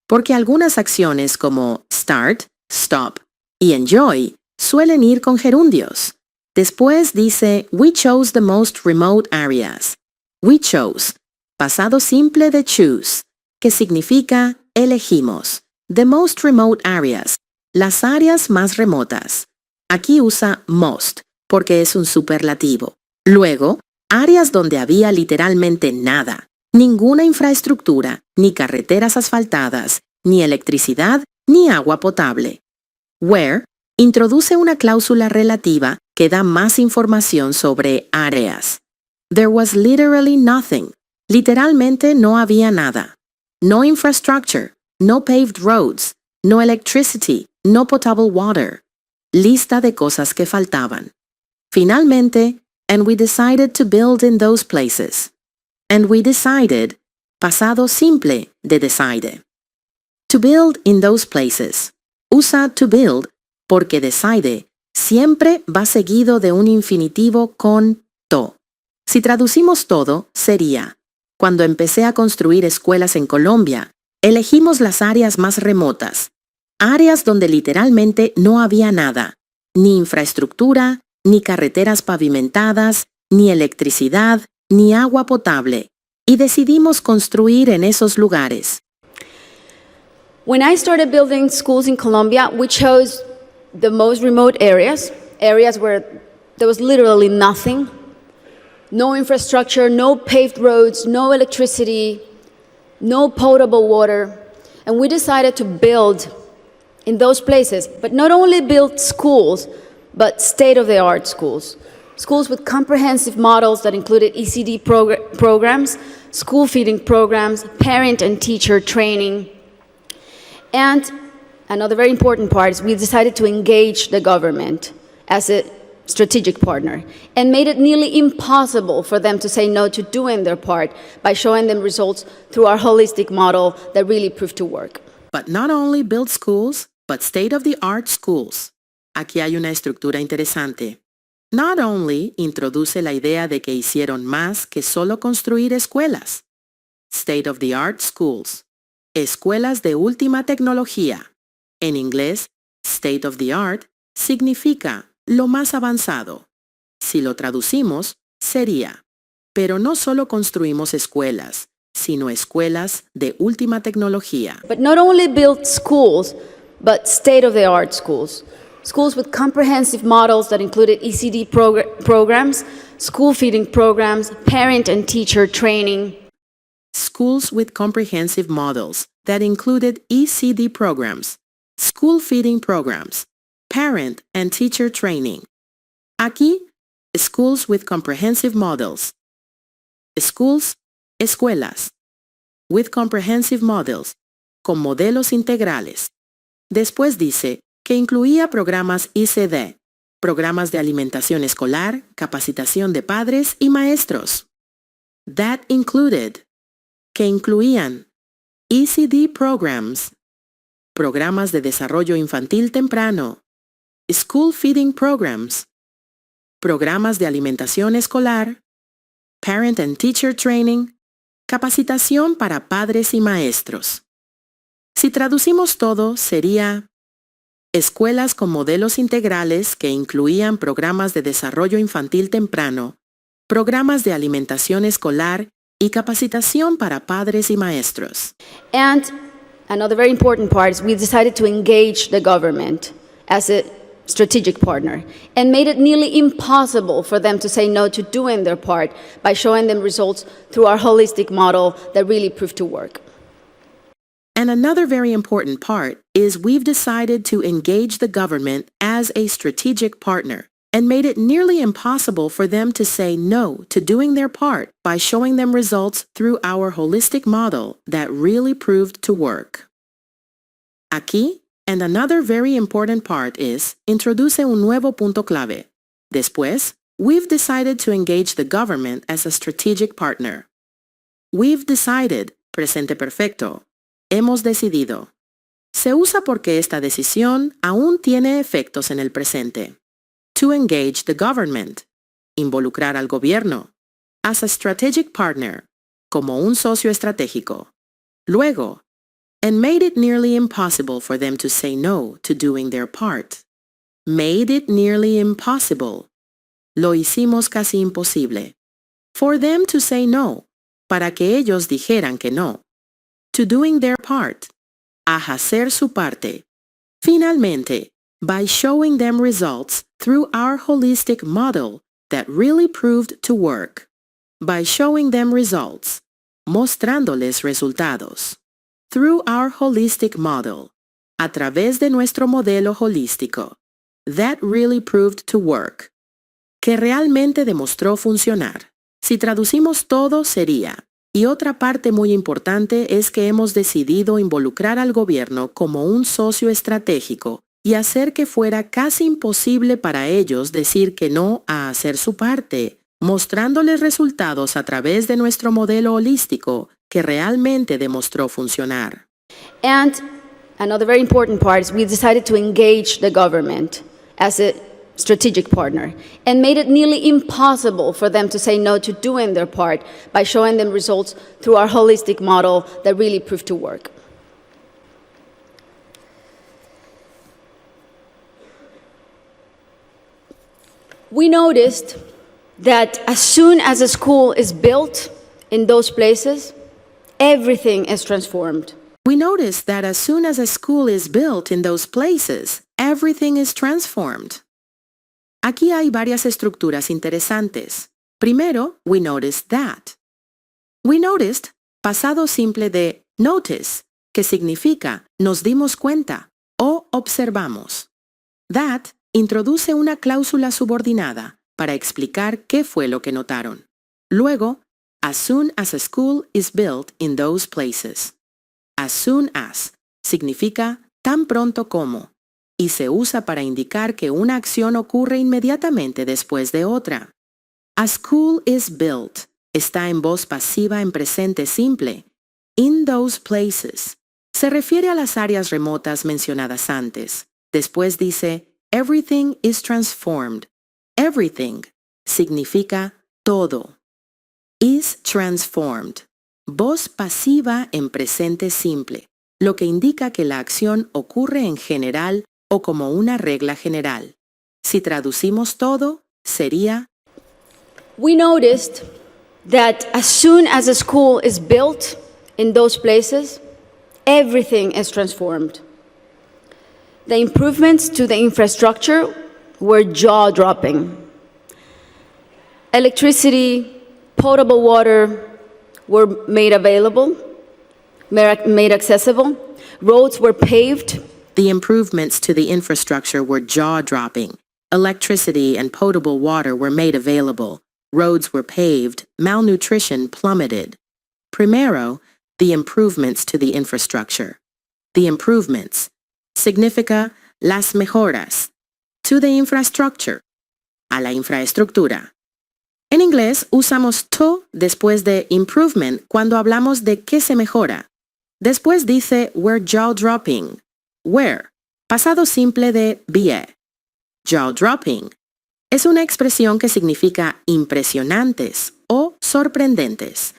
Speaker 1: Porque algunas acciones como start, stop y enjoy suelen ir con gerundios. Después dice, we chose the most remote areas. We chose, pasado simple de choose, que significa elegimos. The most remote areas, las áreas más remotas. Aquí usa most, porque es un superlativo. Luego, áreas donde había literalmente nada, ninguna infraestructura, ni carreteras asfaltadas, ni electricidad, ni agua potable. Where introduce una cláusula relativa que da más información sobre áreas. There was literally nothing. Literalmente no había nada. No infrastructure, no paved roads, no electricity, no potable water. Lista de cosas que faltaban. Finalmente, and we decided to build in those places. And we decided, pasado simple de decide. To build in those places. Usa to build porque decide siempre va seguido de un infinitivo con to. Si traducimos todo, sería, cuando empecé a construir escuelas en Colombia, elegimos las áreas más remotas, áreas donde literalmente no había nada, ni infraestructura, ni carreteras pavimentadas, ni electricidad, ni agua potable, y decidimos construir en esos lugares.
Speaker 2: When I started building schools in Colombia, we chose the most remote areas where there was literally nothing, no infrastructure, no paved roads, no electricity, no potable water, and we decided to build in those places, but not only build schools, but state-of-the-art schools. Schools with comprehensive models that included ECD programs, school feeding programs, parent and teacher training. And another very important part is we decided to engage the government as a strategic partner and made it nearly impossible for them to say no to doing their part by showing them results through our holistic model that really proved to work.
Speaker 1: But not only build schools, but state-of-the-art schools. Aquí hay una estructura interesante. Not only introduce la idea de que hicieron más que solo construir escuelas. State-of-the-art schools. Escuelas de última tecnología. En inglés, state-of-the-art significa lo más avanzado. Si lo traducimos, sería, pero no solo construimos escuelas, sino escuelas de última tecnología.
Speaker 2: But not only build schools, but state-of-the-art schools. Schools with comprehensive models that included ECD programs, school feeding programs, parent and teacher training.
Speaker 1: Schools with comprehensive models that included ECD programs, school feeding programs, parent and teacher training. Aquí, schools with comprehensive models. Schools, escuelas. With comprehensive models, con modelos integrales. Después dice que incluía programas ICD, programas de alimentación escolar, capacitación de padres y maestros. That included, que incluían ECD programs, programas de desarrollo infantil temprano, school feeding programs, programas de alimentación escolar, parent and teacher training, capacitación para padres y maestros. Si traducimos todo, sería escuelas con modelos integrales que incluían programas de desarrollo infantil temprano, programas de alimentación escolar y capacitación para padres y maestros.
Speaker 2: And another very important part is we decided to engage the government as a strategic partner and made it nearly impossible for them to say no to doing their part by showing them results through our holistic model that really proved to work.
Speaker 1: And another very important part is we've decided to engage the government as a strategic partner and made it nearly impossible for them to say no to doing their part by showing them results through our holistic model that really proved to work. Aquí, and another very important part is, introduce un nuevo punto clave. Después, we've decided to engage the government as a strategic partner. We've decided, presente perfecto. Hemos decidido. Se usa porque esta decisión aún tiene efectos en el presente. To engage the government. Involucrar al gobierno. As a strategic partner. Como un socio estratégico. Luego, and made it nearly impossible for them to say no to doing their part. Made it nearly impossible. Lo hicimos casi imposible. For them to say no. Para que ellos dijeran que no. To doing their part. A hacer su parte. Finalmente, by showing them results through our holistic model that really proved to work. By showing them results. Mostrándoles resultados. Through our holistic model. A través de nuestro modelo holístico. That really proved to work. Que realmente demostró funcionar. Si traducimos todo sería. Y otra parte muy importante es que hemos decidido involucrar al gobierno como un socio estratégico y hacer que fuera casi imposible para ellos decir que no a hacer su parte, mostrándoles resultados a través de nuestro modelo holístico que realmente demostró funcionar.
Speaker 2: And another very important part is we decided to engage the government as a strategic partner and made it nearly impossible for them to say no to doing their part by showing them results through our holistic model that really proved to work. We noticed that as soon as a school is built in those places, everything is transformed.
Speaker 1: We noticed that as soon as a school is built in those places, everything is transformed. Aquí hay varias estructuras interesantes. Primero, we noticed that. We noticed, pasado simple de notice, que significa nos dimos cuenta o observamos. That introduce una cláusula subordinada para explicar qué fue lo que notaron. Luego, as soon as a school is built in those places. As soon as significa tan pronto como y se usa para indicar que una acción ocurre inmediatamente después de otra. A school is built está en voz pasiva en presente simple. In those places se refiere a las áreas remotas mencionadas antes. Después dice everything is transformed. Everything significa todo. Is transformed. Voz pasiva en presente simple, lo que indica que la acción ocurre en general o como una regla general. Si traducimos todo, sería:
Speaker 2: We noticed that as soon as a school is built in those places, everything is transformed. The improvements to the infrastructure were jaw-dropping. Electricity, potable water were made available, made accessible. Roads were paved.
Speaker 1: The improvements to the infrastructure were jaw-dropping. Electricity and potable water were made available. Roads were paved. Malnutrition plummeted. Primero, the improvements to the infrastructure. The improvements significa las mejoras. To the infrastructure. A la infraestructura. En inglés usamos to después de improvement cuando hablamos de qué se mejora. Después dice were jaw-dropping. were, pasado simple de bien. Jaw-dropping es una expresión que significa impresionantes o sorprendentes.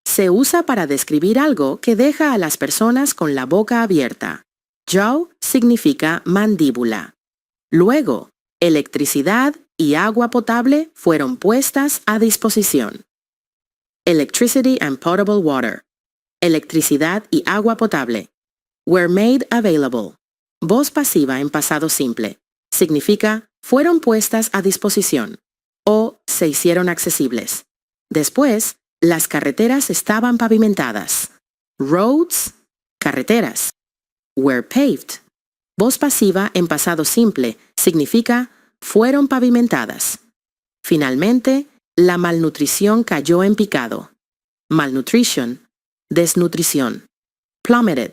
Speaker 1: Se usa para describir algo que deja a las personas con la boca abierta. Jaw significa mandíbula. Luego, electricidad y agua potable fueron puestas a disposición. Electricity and potable water. Electricidad y agua potable. Were made available. Voz pasiva en pasado simple. Significa fueron puestas a disposición o se hicieron accesibles. Después, las carreteras estaban pavimentadas. Roads, carreteras. Were paved. Voz pasiva en pasado simple significa fueron pavimentadas. Finalmente, la malnutrición cayó en picado. Malnutrition, desnutrición. Plummeted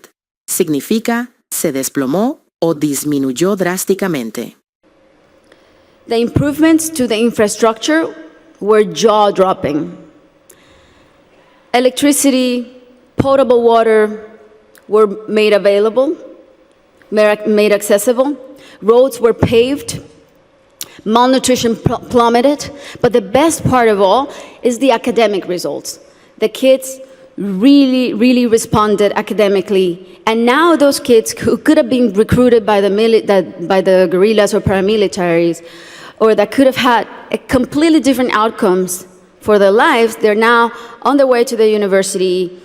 Speaker 1: significa se desplomó o disminuyó drásticamente.
Speaker 2: The improvements to the infrastructure were jaw-dropping. Electricity, potable water were made available, made accessible. Roads were paved. Malnutrition plummeted. But the best part of all is the academic results. The kids really responded academically. And now those kids who could have been recruited by the guerrillas or paramilitaries, or that could have had completely different outcomes for their lives, they're now on their way to the university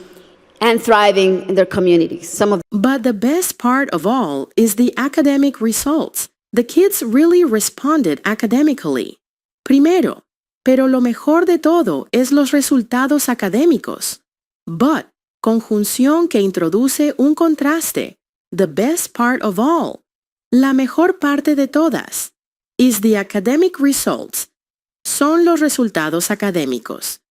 Speaker 2: and thriving in their communities.
Speaker 1: But the best part of all is the academic results. The kids really responded academically. Primero, pero lo mejor de todo es los resultados académicos. But, conjunción que introduce un contraste. The best part of all. La mejor parte de todas. Is the academic results. Son los resultados académicos.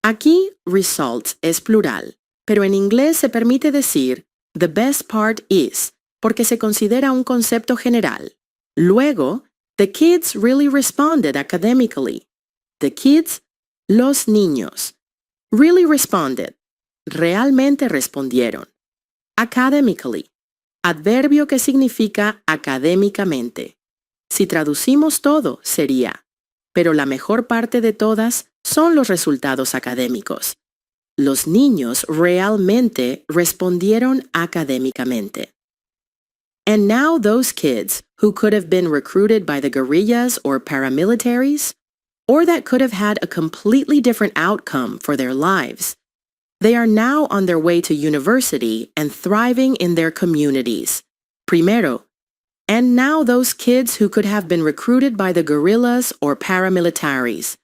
Speaker 1: Aquí, results es plural, pero en inglés se permite decir the best part is, porque se considera un concepto general. Luego, the kids really responded academically. The kids, los niños, really responded. Realmente respondieron. Academically, adverbio que significa académicamente. Si traducimos todo, sería, pero la mejor parte de todas son los resultados académicos. Los niños realmente respondieron académicamente. And now those kids who could have been recruited by the guerrillas or paramilitaries, or that could have had a completely different outcome for their lives, they are now on their way to university and thriving in their communities. Primero, and now those kids who could have been recruited by the guerrillas or paramilitaries.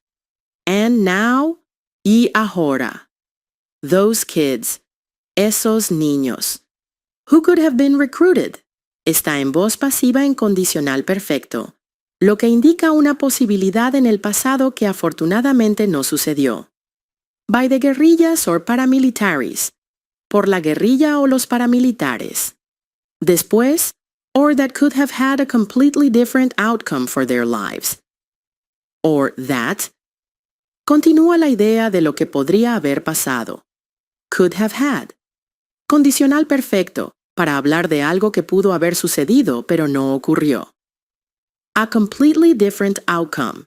Speaker 1: And now, y ahora. Those kids, esos niños, who could have been recruited, está en voz pasiva en condicional perfecto, lo que indica una posibilidad en el pasado que afortunadamente no sucedió. By the guerrillas or paramilitaries, por la guerrilla o los paramilitares. Después, or that could have had a completely different outcome for their lives. Or that, continúa la idea de lo que podría haber pasado. Could have had. Condicional perfecto, para hablar de algo que pudo haber sucedido pero no ocurrió. A completely different outcome.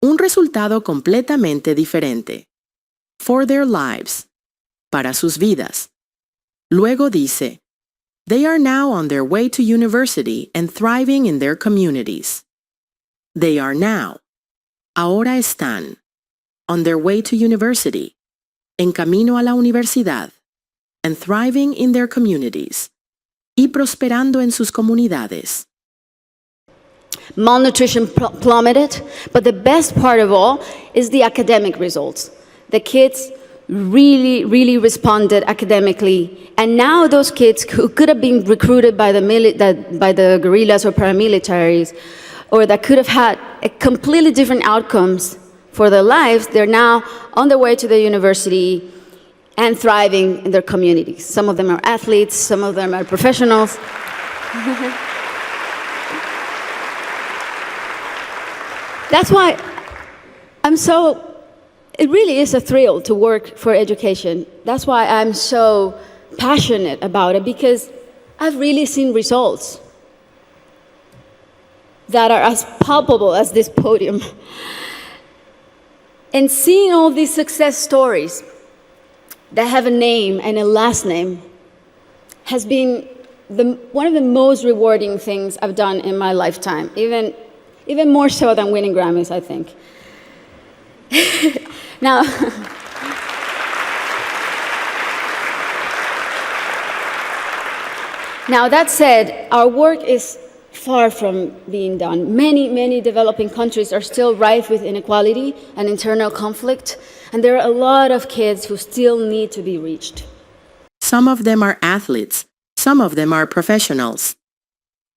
Speaker 1: Un resultado completamente diferente. For their lives. Para sus vidas. Luego dice, they are now on their way to university and thriving in their communities. They are now. Ahora están. On their way to university. En camino a la universidad. And thriving in their communities. Y prosperando en sus comunidades.
Speaker 2: Malnutrition plummeted, but the best part of all is the academic results. The kids really responded academically. And now those kids who could have been recruited by the guerrillas or paramilitaries, or that could have had completely different outcomes for their lives, they're now on their way to the university and thriving in their communities. Some of them are athletes, some of them are professionals. That's why it really is a thrill to work for education. That's why I'm so passionate about it, because I've really seen results that are as palpable as this podium. And seeing all these success stories that have a name and a last name has been one of the most rewarding things I've done in my lifetime, even more so than winning Grammys, I think. Now, now that said, our work is far from being done. Many developing countries are still rife with inequality and internal conflict, and there are a lot of kids who still need to be reached.
Speaker 1: Some of them are athletes. Some of them are professionals.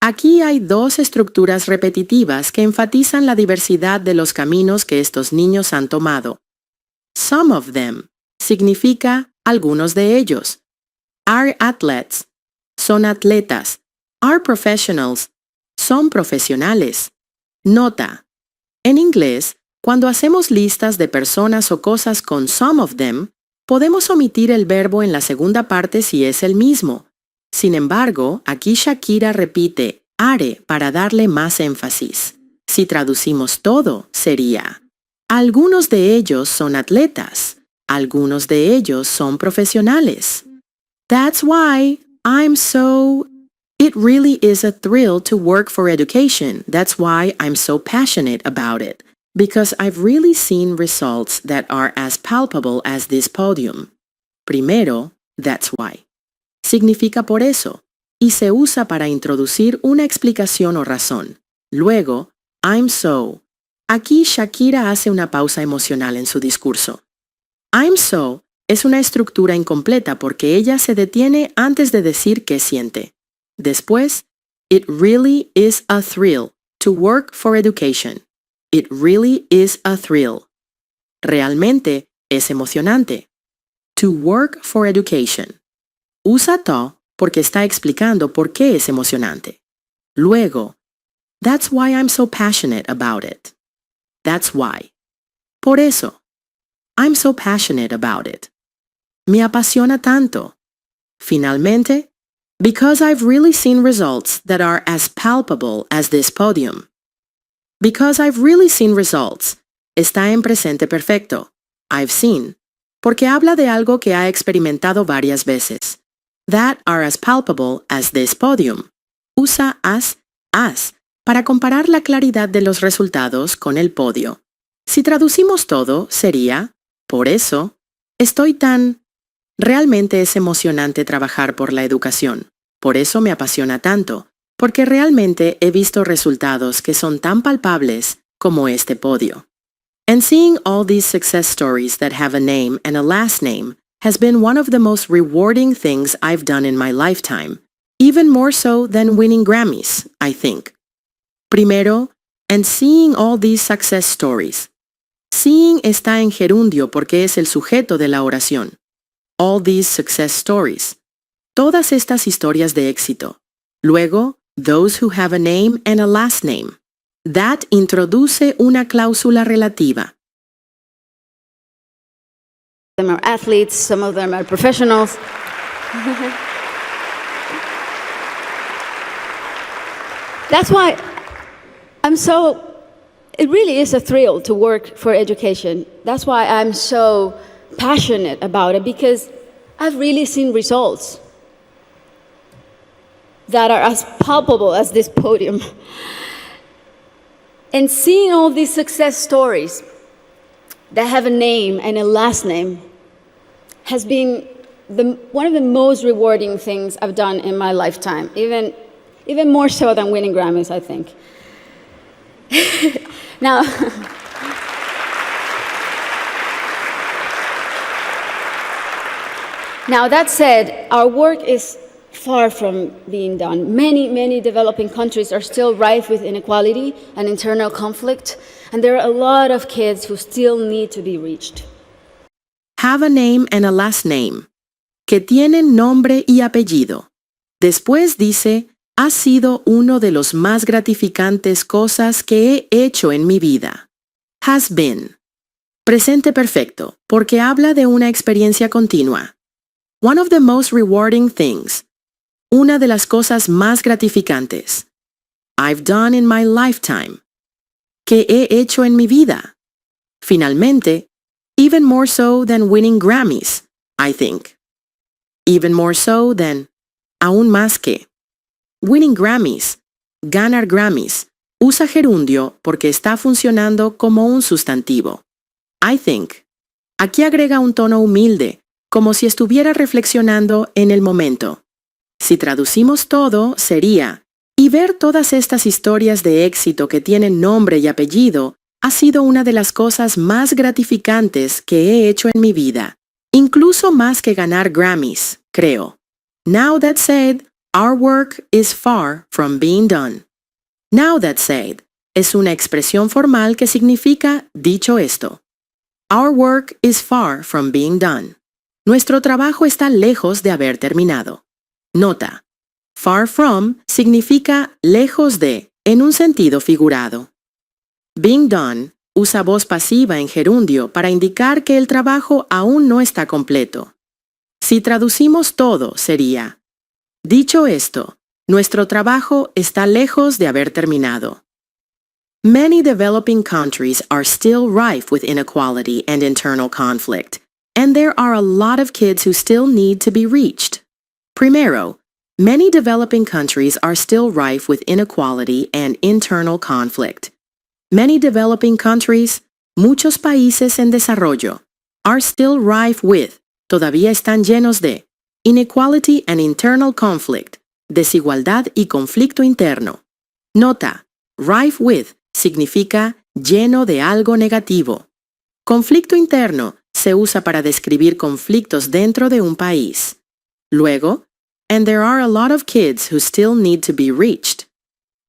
Speaker 1: Aquí hay dos estructuras repetitivas que enfatizan la diversidad de los caminos que estos niños han tomado. Some of them significa algunos de ellos. Are athletes. Son atletas. Are professionals. Son profesionales. Nota. En inglés, cuando hacemos listas de personas o cosas con some of them, podemos omitir el verbo en la segunda parte si es el mismo. Sin embargo, aquí Shakira repite are para darle más énfasis. Si traducimos todo, sería: algunos de ellos son atletas. Algunos de ellos son profesionales. That's why It really is a thrill to work for education. That's why I'm so passionate about it. Because I've really seen results that are as palpable as this podium. Primero, that's why. Significa por eso, y se usa para introducir una explicación o razón. Luego, I'm so. Aquí Shakira hace una pausa emocional en su discurso. I'm so es una estructura incompleta porque ella se detiene antes de decir qué siente. Después, it really is a thrill to work for education. It really is a thrill. Realmente es emocionante. To work for education. Usa to porque está explicando por qué es emocionante. Luego, that's why I'm so passionate about it. That's why. Por eso. I'm so passionate about it. Me apasiona tanto. Finalmente, because I've really seen results that are as palpable as this podium. Because I've really seen results. Está en presente perfecto. I've seen. Porque habla de algo que ha experimentado varias veces. That are as palpable as this podium. Usa as para comparar la claridad de los resultados con el podio. Si traducimos todo, sería: por eso, realmente es emocionante trabajar por la educación. Por eso me apasiona tanto, porque realmente he visto resultados que son tan palpables como este podio. And seeing all these success stories that have a name and a last name has been one of the most rewarding things I've done in my lifetime, even more so than winning Grammys, I think. Primero, and seeing all these success stories. Seeing está en gerundio porque es el sujeto de la oración. All these success stories. Todas estas historias de éxito. Luego, those who have a name and a last name. That introduce una cláusula relativa.
Speaker 2: Some are athletes, some of them are professionals. That's why it really is a thrill to work for education. That's why I'm so passionate about it, because I've really seen results that are as palpable as this podium. And seeing all these success stories that have a name and a last name has been one of the most rewarding things I've done in my lifetime, even more so than winning Grammys, I think. Now, that said, our work is far from being done. Many developing countries are still rife with inequality and internal conflict, and there are a lot of kids who still need to be reached.
Speaker 1: Have a name and a last name. Que tienen nombre y apellido. Después dice: ha sido uno de los más gratificantes cosas que he hecho en mi vida. Has been. Presente perfecto, porque habla de una experiencia continua. One of the most rewarding things. una de las cosas más gratificantes. I've done in my lifetime. Que he hecho en mi vida. Finalmente, even more so than winning Grammys, I think. Even more so than, aún más que. Winning Grammys, ganar Grammys, usa gerundio porque está funcionando como un sustantivo. I think. Aquí agrega un tono humilde, como si estuviera reflexionando en el momento. Si traducimos todo, sería, y ver todas estas historias de éxito que tienen nombre y apellido ha sido una de las cosas más gratificantes que he hecho en mi vida, incluso más que ganar Grammys, creo. Now that said, our work is far from being done. Now that said es una expresión formal que significa dicho esto. Our work is far from being done. Nuestro trabajo está lejos de haber terminado. Nota. Far from significa lejos de, en un sentido figurado. Being done usa voz pasiva en gerundio para indicar que el trabajo aún no está completo. Si traducimos todo, sería, dicho esto, nuestro trabajo está lejos de haber terminado. Many developing countries are still rife with inequality and internal conflict, and there are a lot of kids who still need to be reached. Primero, many developing countries are still rife with inequality and internal conflict. Many developing countries, muchos países en desarrollo, are still rife with, todavía están llenos de, inequality and internal conflict, desigualdad y conflicto interno. Nota, rife with significa lleno de algo negativo. Conflicto interno se usa para describir conflictos dentro de un país. Luego, and there are a lot of kids who still need to be reached.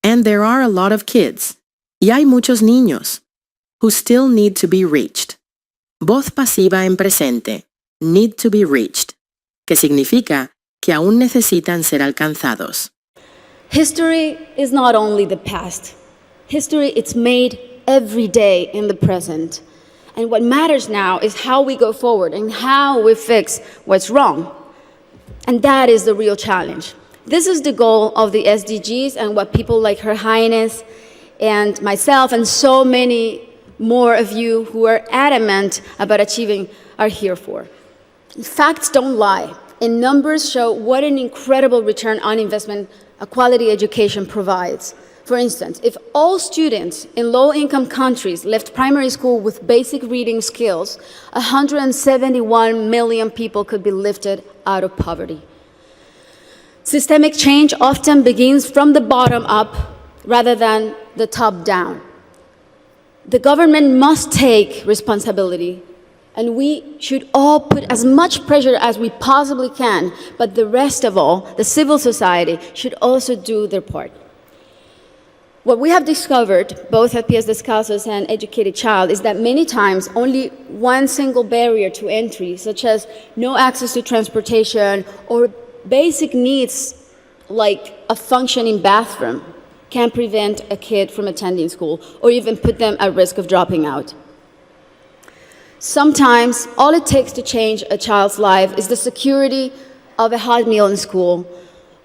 Speaker 1: And there are a lot of kids. Y hay muchos niños. Who still need to be reached. Voz pasiva en presente. Need to be reached. Que significa que aún necesitan ser alcanzados.
Speaker 2: History is not only the past. History is made every day in the present. And what matters now is how we go forward and how we fix what's wrong. And that is the real challenge. This is the goal of the SDGs and what people like Her Highness and myself and so many more of you who are adamant about achieving are here for. Facts don't lie, and numbers show what an incredible return on investment a quality education provides. For instance, if all students in low-income countries left primary school with basic reading skills, 171 million people could be lifted out of poverty. Systemic change often begins from the bottom up rather than the top down. The government must take responsibility, and we should all put as much pressure as we possibly can, but the rest of all, the civil society, should also do their part. What we have discovered, both at Pies Descalzos and Educated Child, is that many times only one single barrier to entry, such as no access to transportation or basic needs like a functioning bathroom, can prevent a kid from attending school or even put them at risk of dropping out. Sometimes, all it takes to change a child's life is the security of a hot meal in school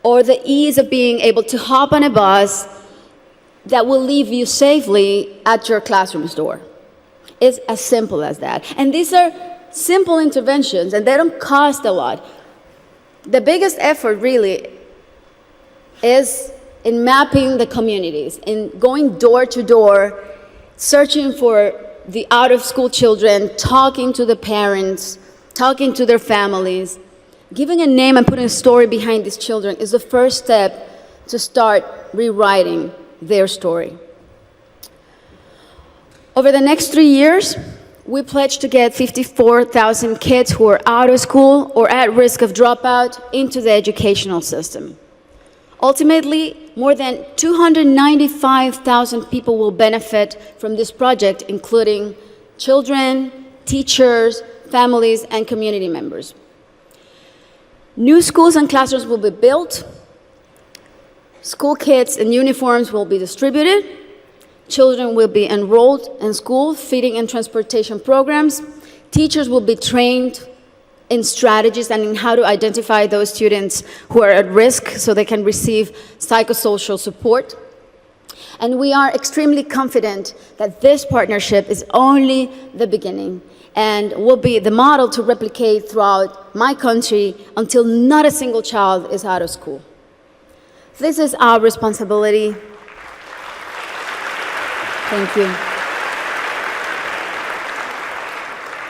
Speaker 2: or the ease of being able to hop on a bus that will leave you safely at your classroom's door. It's as simple as that. And these are simple interventions, and they don't cost a lot. The biggest effort really is in mapping the communities, in going door to door, searching for the out-of-school children, talking to the parents, talking to their families. Giving a name and putting a story behind these children is the first step to start rewriting their story. Over the next 3 years, we pledge to get 54,000 kids who are out of school or at risk of dropout into the educational system. Ultimately, more than 295,000 people will benefit from this project, including children, teachers, families, and community members. New schools and classrooms will be built. School kits and uniforms will be distributed. Children will be enrolled in school, feeding and transportation programs. Teachers will be trained in strategies and in how to identify those students who are at risk so they can receive psychosocial support. And we are extremely confident that this partnership is only the beginning and will be the model to replicate throughout my country until not a single child is out of school. This is our responsibility. Thank you.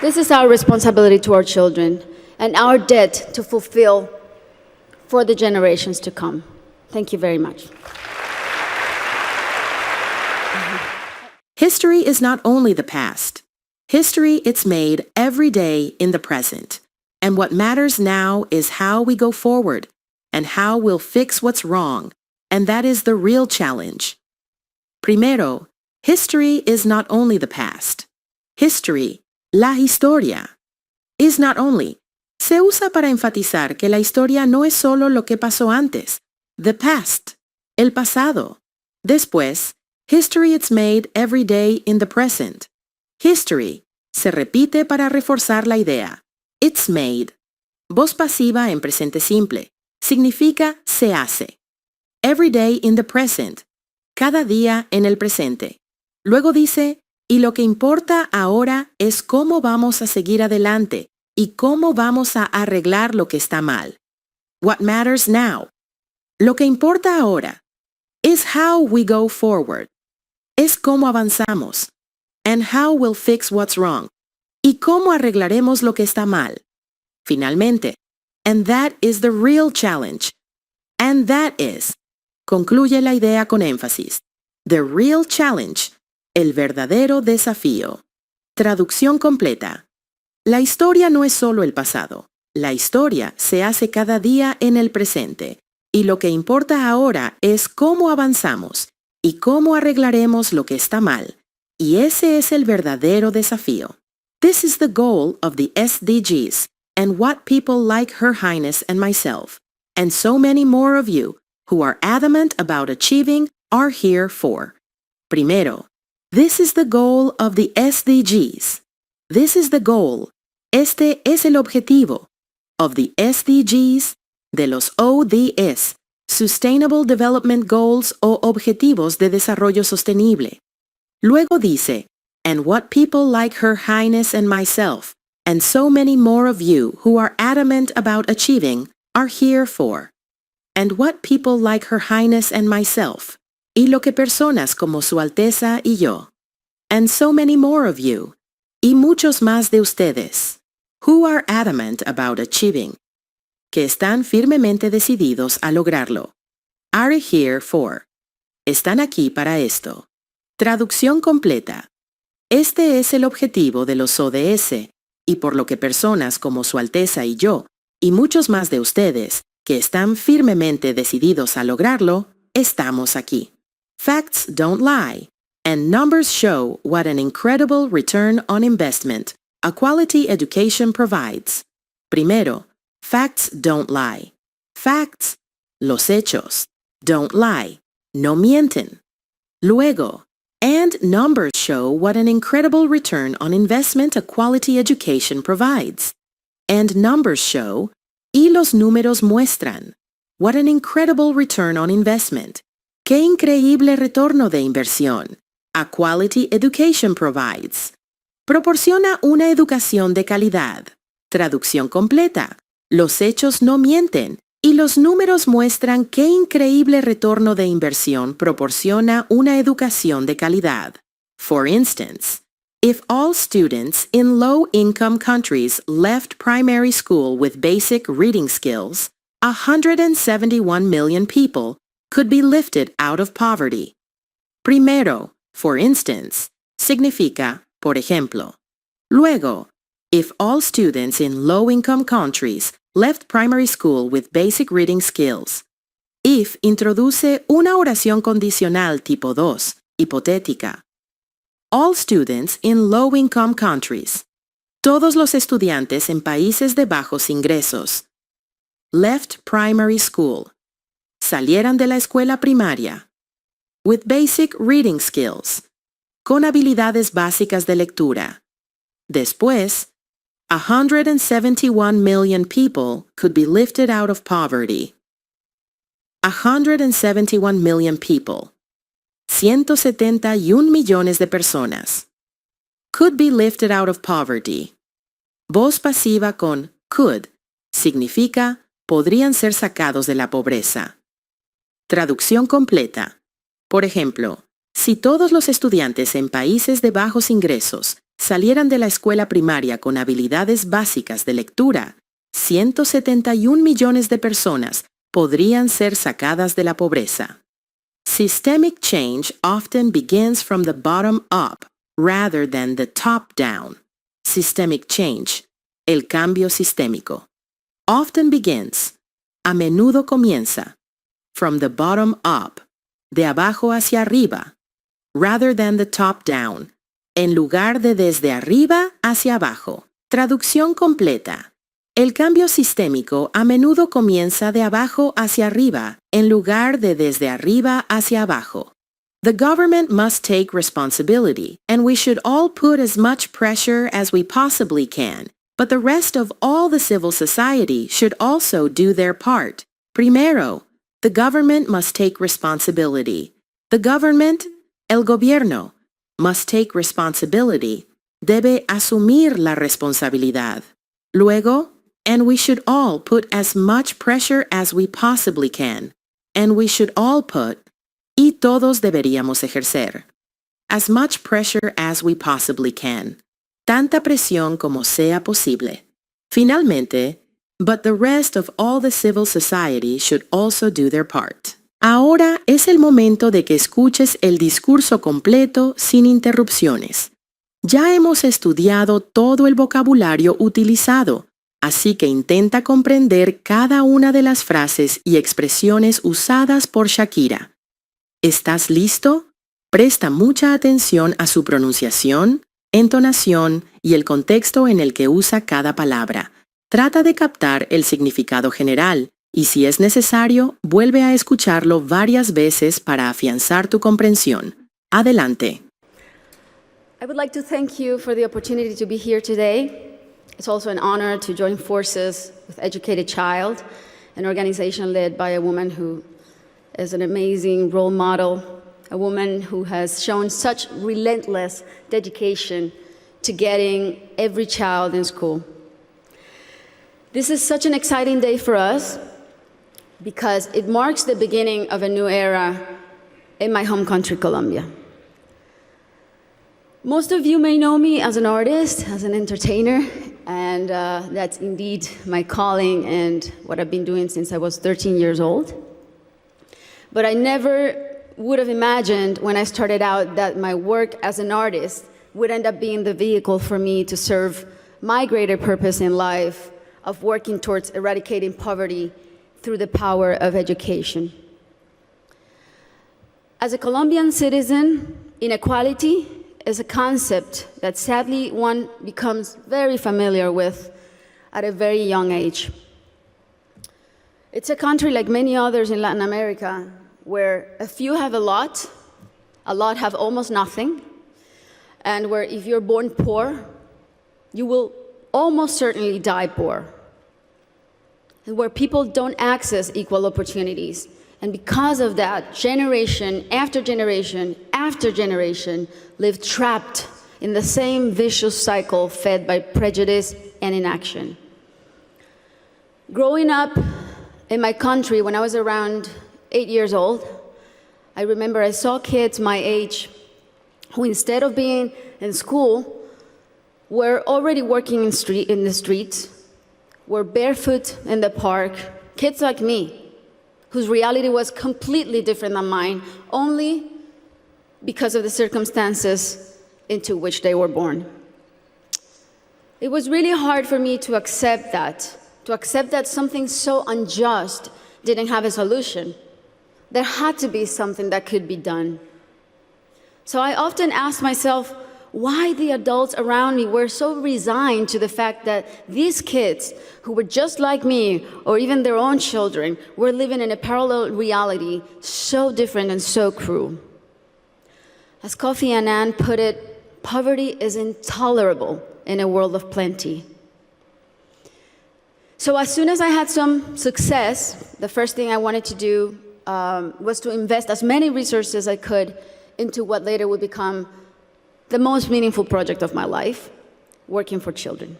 Speaker 2: This is our responsibility to our children and our debt to fulfill for the generations to come. Thank you very much.
Speaker 1: History is not only the past. History it's made every day in the present. And what matters now is how we go forward and how we'll fix what's wrong. And that is the real challenge. Primero, history is not only the past. History, la historia, is not only. Se usa para enfatizar que la historia no es solo lo que pasó antes. The past, el pasado. Después, history it's made every day in the present. History se repite para reforzar la idea. It's made. Voz pasiva en presente simple. Significa se hace. Every day in the present. Cada día en el presente. Luego dice, y lo que importa ahora es cómo vamos a seguir adelante y cómo vamos a arreglar lo que está mal. What matters now. Lo que importa ahora is how we go forward. Es cómo avanzamos. And how we'll fix what's wrong. Y cómo arreglaremos lo que está mal. Finalmente, and that is the real challenge. And that is, concluye la idea con énfasis, the real challenge, el verdadero desafío. Traducción completa. La historia no es solo el pasado. La historia se hace cada día en el presente. Y lo que importa ahora es cómo avanzamos y cómo arreglaremos lo que está mal. Y ese es el verdadero desafío. This is the goal of the SDGs and what people like Her Highness and myself, and so many more of you who are adamant about achieving are here for. Primero, this is the goal of the SDGs. This is the goal. Este es el objetivo of the SDGs, de los ODS, Sustainable Development Goals o Objetivos de Desarrollo Sostenible. Luego dice, and what people like Her Highness and myself, and so many more of you who are adamant about achieving, are here for. And what people like Her Highness and myself, y lo que personas como Su Alteza y yo, and so many more of you, y muchos más de ustedes, who are adamant about achieving, que están firmemente decididos a lograrlo, are here for. Están aquí para esto. Traducción completa. Este es el objetivo de los ODS, y por lo que personas como Su Alteza y yo, y muchos más de ustedes, que están firmemente decididos a lograrlo, estamos aquí. Facts don't lie, and numbers show what an incredible return on investment a quality education provides. Primero, facts don't lie. Facts, los hechos, don't lie, no mienten. Luego, and numbers show what an incredible return on investment a quality education provides. And numbers show, y los números muestran, what an incredible return on investment. Qué increíble retorno de inversión a quality education provides. Proporciona una educación de calidad. Traducción completa. Los hechos no mienten y los números muestran qué increíble retorno de inversión proporciona una educación de calidad. For instance, if all students in low-income countries left primary school with basic reading skills, 171 million people could be lifted out of poverty. Primero, for instance, significa, por ejemplo. Luego, if all students in low-income countries left primary school with basic reading skills. If introduce una oración condicional tipo 2, hipotética. All students in low-income countries. Todos los estudiantes en países de bajos ingresos. Left primary school. Salieran de la escuela primaria. With basic reading skills. Con habilidades básicas de lectura. Después, 171 million people could be lifted out of poverty. 171 million people. 171 millones de personas. Could be lifted out of poverty. Voz pasiva con could significa podrían ser sacados de la pobreza. Traducción completa. Por ejemplo, si todos los estudiantes en países de bajos ingresos salieran de la escuela primaria con habilidades básicas de lectura, 171 millones de personas podrían ser sacadas de la pobreza. Systemic change often begins from the bottom up rather than the top down. Systemic change, el cambio sistémico. Often begins, a menudo comienza, from the bottom up, de abajo hacia arriba, rather than the top down, en lugar de desde arriba hacia abajo. Traducción completa. El cambio sistémico a menudo comienza de abajo hacia arriba, en lugar de desde arriba hacia abajo. The government must take responsibility, and we should all put as much pressure as we possibly can, but the rest of all the civil society should also do their part. Primero, the government must take responsibility. The government, el gobierno, must take responsibility. Debe asumir la responsabilidad. Luego, and we should all put as much pressure as we possibly can. And we should all put, y todos deberíamos ejercer, as much pressure as we possibly can. Tanta presión como sea posible. Finalmente, but the rest of all the civil society should also do their part. Ahora es el momento de que escuches el discurso completo sin interrupciones. Ya hemos estudiado todo el vocabulario utilizado, así que intenta comprender cada una de las frases y expresiones usadas por Shakira. ¿Estás listo? Presta mucha atención a su pronunciación, entonación y el contexto en el que usa cada palabra. Trata de captar el significado general y, si es necesario, vuelve a escucharlo varias veces para afianzar tu comprensión. Adelante.
Speaker 2: I would like to thank you for the opportunity to be here today. It's also an honor to join forces with Educated Child, an organization led by a woman who is an amazing role model, a woman who has shown such relentless dedication to getting every child in school. This is such an exciting day for us because it marks the beginning of a new era in my home country, Colombia. Most of you may know me as an artist, as an entertainer, and that's indeed my calling and what I've been doing since I was 13 years old. But I never would have imagined when I started out that my work as an artist would end up being the vehicle for me to serve my greater purpose in life of working towards eradicating poverty through the power of education. As a Colombian citizen, inequality is a concept that sadly one becomes very familiar with at a very young age. It's a country like many others in Latin America where a few have a lot have almost nothing, and where if you're born poor, you will almost certainly die poor, and where people don't access equal opportunities. And because of that, generation after generation after generation live trapped in the same vicious cycle fed by prejudice and inaction. Growing up in my country when I was around 8 years old, I remember I saw kids my age who, instead of being in school, were already working in the streets, were barefoot in the park, kids like me, whose reality was completely different than mine, only because of the circumstances into which they were born. It was really hard for me to accept that something so unjust didn't have a solution. There had to be something that could be done. So I often asked myself why the adults around me were so resigned to the fact that these kids, who were just like me, or even their own children, were living in a parallel reality so different and so cruel. As Kofi Annan put it, poverty is intolerable in a world of plenty. So as soon as I had some success, the first thing I wanted to do was to invest as many resources as I could into what later would become the most meaningful project of my life, working for children.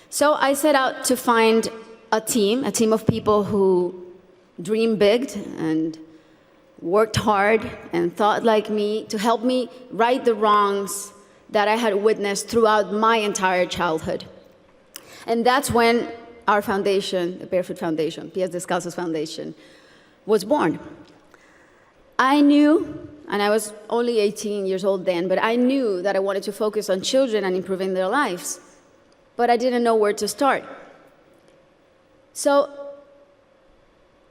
Speaker 2: So I set out to find a team of people who dreamed big and worked hard and thought like me to help me right the wrongs that I had witnessed throughout my entire childhood. And that's when our foundation, the Barefoot Foundation, Pies Descalzos Foundation, was born. I knew, and I was only 18 years old then, but I knew that I wanted to focus on children and improving their lives, but I didn't know where to start. So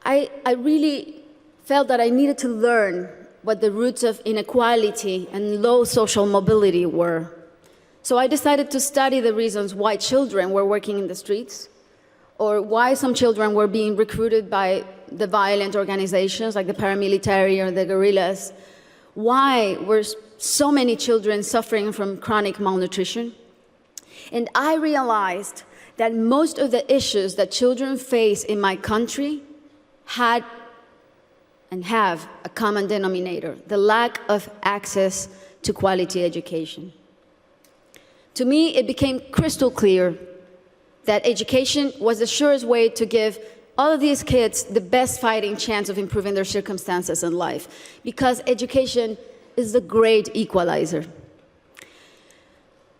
Speaker 2: I really felt that I needed to learn what the roots of inequality and low social mobility were. So I decided to study the reasons why children were working in the streets, or why some children were being recruited by the violent organizations like the paramilitary or the guerrillas. Why were so many children suffering from chronic malnutrition? And I realized that most of the issues that children face in my country had and have a common denominator: the lack of access to quality education. To me, it became crystal clear that education was the surest way to give all of these kids the best fighting chance of improving their circumstances in life, because education is the great equalizer.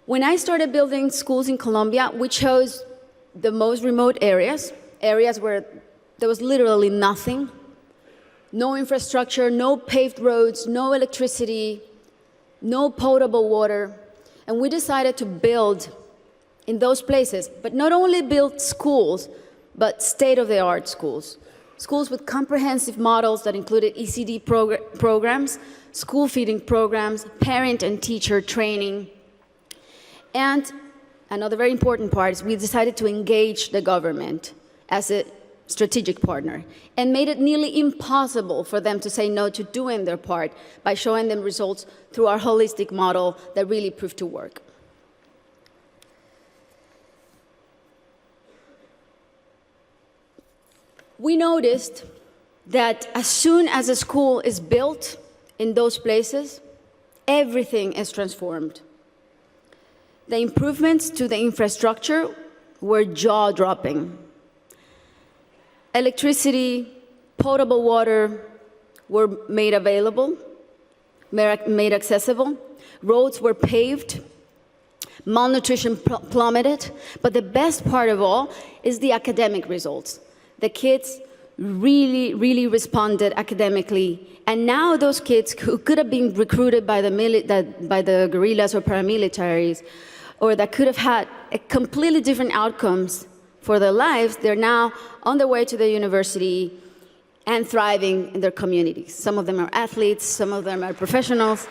Speaker 2: When I started building schools in Colombia, we chose the most remote areas where there was literally nothing, no infrastructure, no paved roads, no electricity, no potable water, and we decided to build in those places, but not only build schools, but state-of-the-art schools. Schools with comprehensive models that included ECD programs, school feeding programs, parent and teacher training. And another very important part is we decided to engage the government as a strategic partner and made it nearly impossible for them to say no to doing their part by showing them results through our holistic model that really proved to work. We noticed that as soon as a school is built in those places, everything is transformed. The improvements to the infrastructure were jaw-dropping. Electricity, potable water were made available, made accessible. Roads were paved. Malnutrition plummeted. But the best part of all is the academic results. The kids really responded academically. And now those kids who could have been recruited by the guerrillas or paramilitaries, or that could have had completely different outcomes for their lives, they're now on their way to the university and thriving in their communities. Some of them are athletes, some of them are professionals.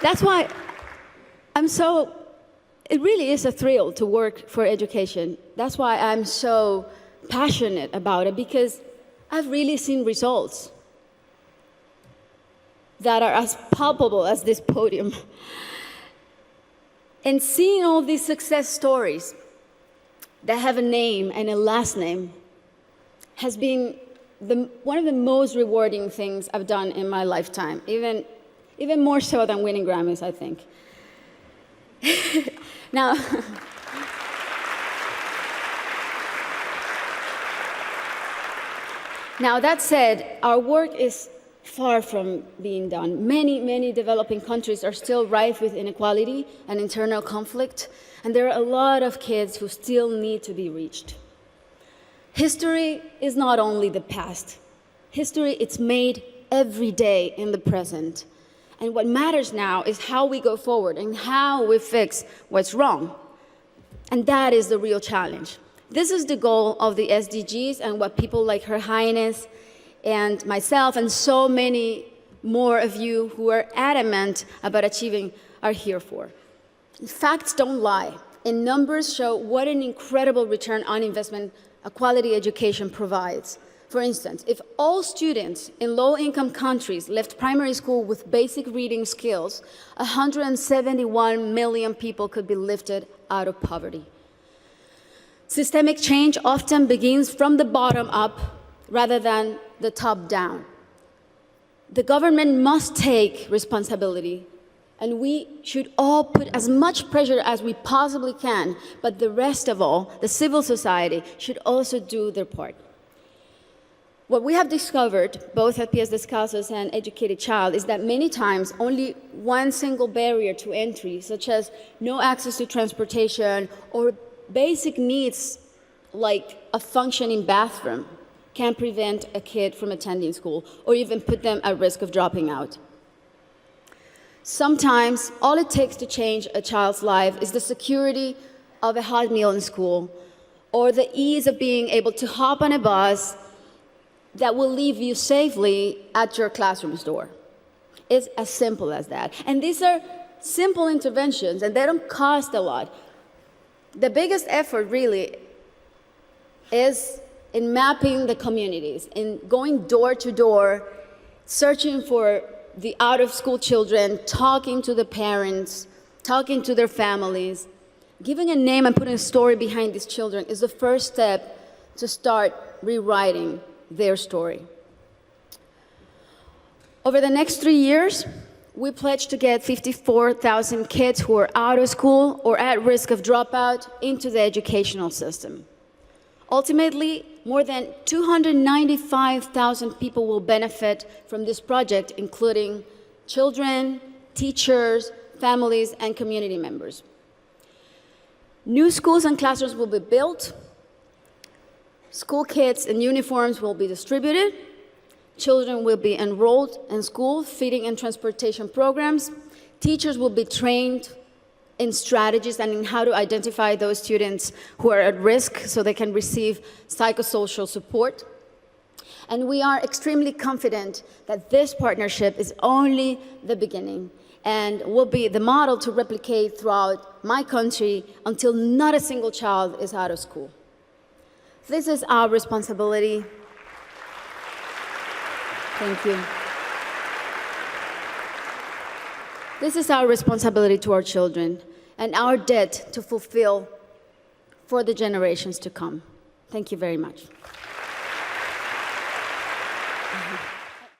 Speaker 2: That's why it really is a thrill to work for education. That's why I'm so passionate about it, because I've really seen results that are as palpable as this podium. And seeing all these success stories that have a name and a last name has been one of the most rewarding things I've done in my lifetime, even more so than winning Grammys, I think. Now, that said, our work is far from being done. Many developing countries are still rife with inequality and internal conflict, and there are a lot of kids who still need to be reached. History is not only the past. History, it's made every day in the present. And what matters now is how we go forward and how we fix what's wrong. And that is the real challenge. This is the goal of the SDGs and what people like Her Highness and myself and so many more of you who are adamant about achieving are here for. Facts don't lie, and numbers show what an incredible return on investment a quality education provides For instance, if all students in low-income countries left primary school with basic reading skills, 171 million people could be lifted out of poverty. Systemic change often begins from the bottom up rather than the top down. The government must take responsibility, and we should all put as much pressure as we possibly can, but the rest of all, the civil society, should also do their part. What we have discovered, both at Pies Descalzos and Educated Child, is that many times only one single barrier to entry, such as no access to transportation or basic needs like a functioning bathroom, can prevent a kid from attending school or even put them at risk of dropping out. Sometimes all it takes to change a child's life is the security of a hot meal in school or the ease of being able to hop on a bus that will leave you safely at your classroom's door. It's as simple as that. And these are simple interventions, and they don't cost a lot. The biggest effort really is in mapping the communities, in going door to door, searching for the out-of-school children, talking to the parents, talking to their families. Giving a name and putting a story behind these children is the first step to start rewriting their story. Over the next 3 years, we pledge to get 54,000 kids who are out of school or at risk of dropout into the educational system. Ultimately, more than 295,000 people will benefit from this project, including children, teachers, families, and community members. New schools and classrooms will be built. School kits and uniforms will be distributed. Children will be enrolled in school, feeding and transportation programs. Teachers will be trained in strategies and in how to identify those students who are at risk so they can receive psychosocial support. And we are extremely confident that this partnership is only the beginning and will be the model to replicate throughout my country until not a single child is out of school. This is our responsibility. Thank you. This is our responsibility to our children and our debt to fulfill for the generations to come. Thank you very much.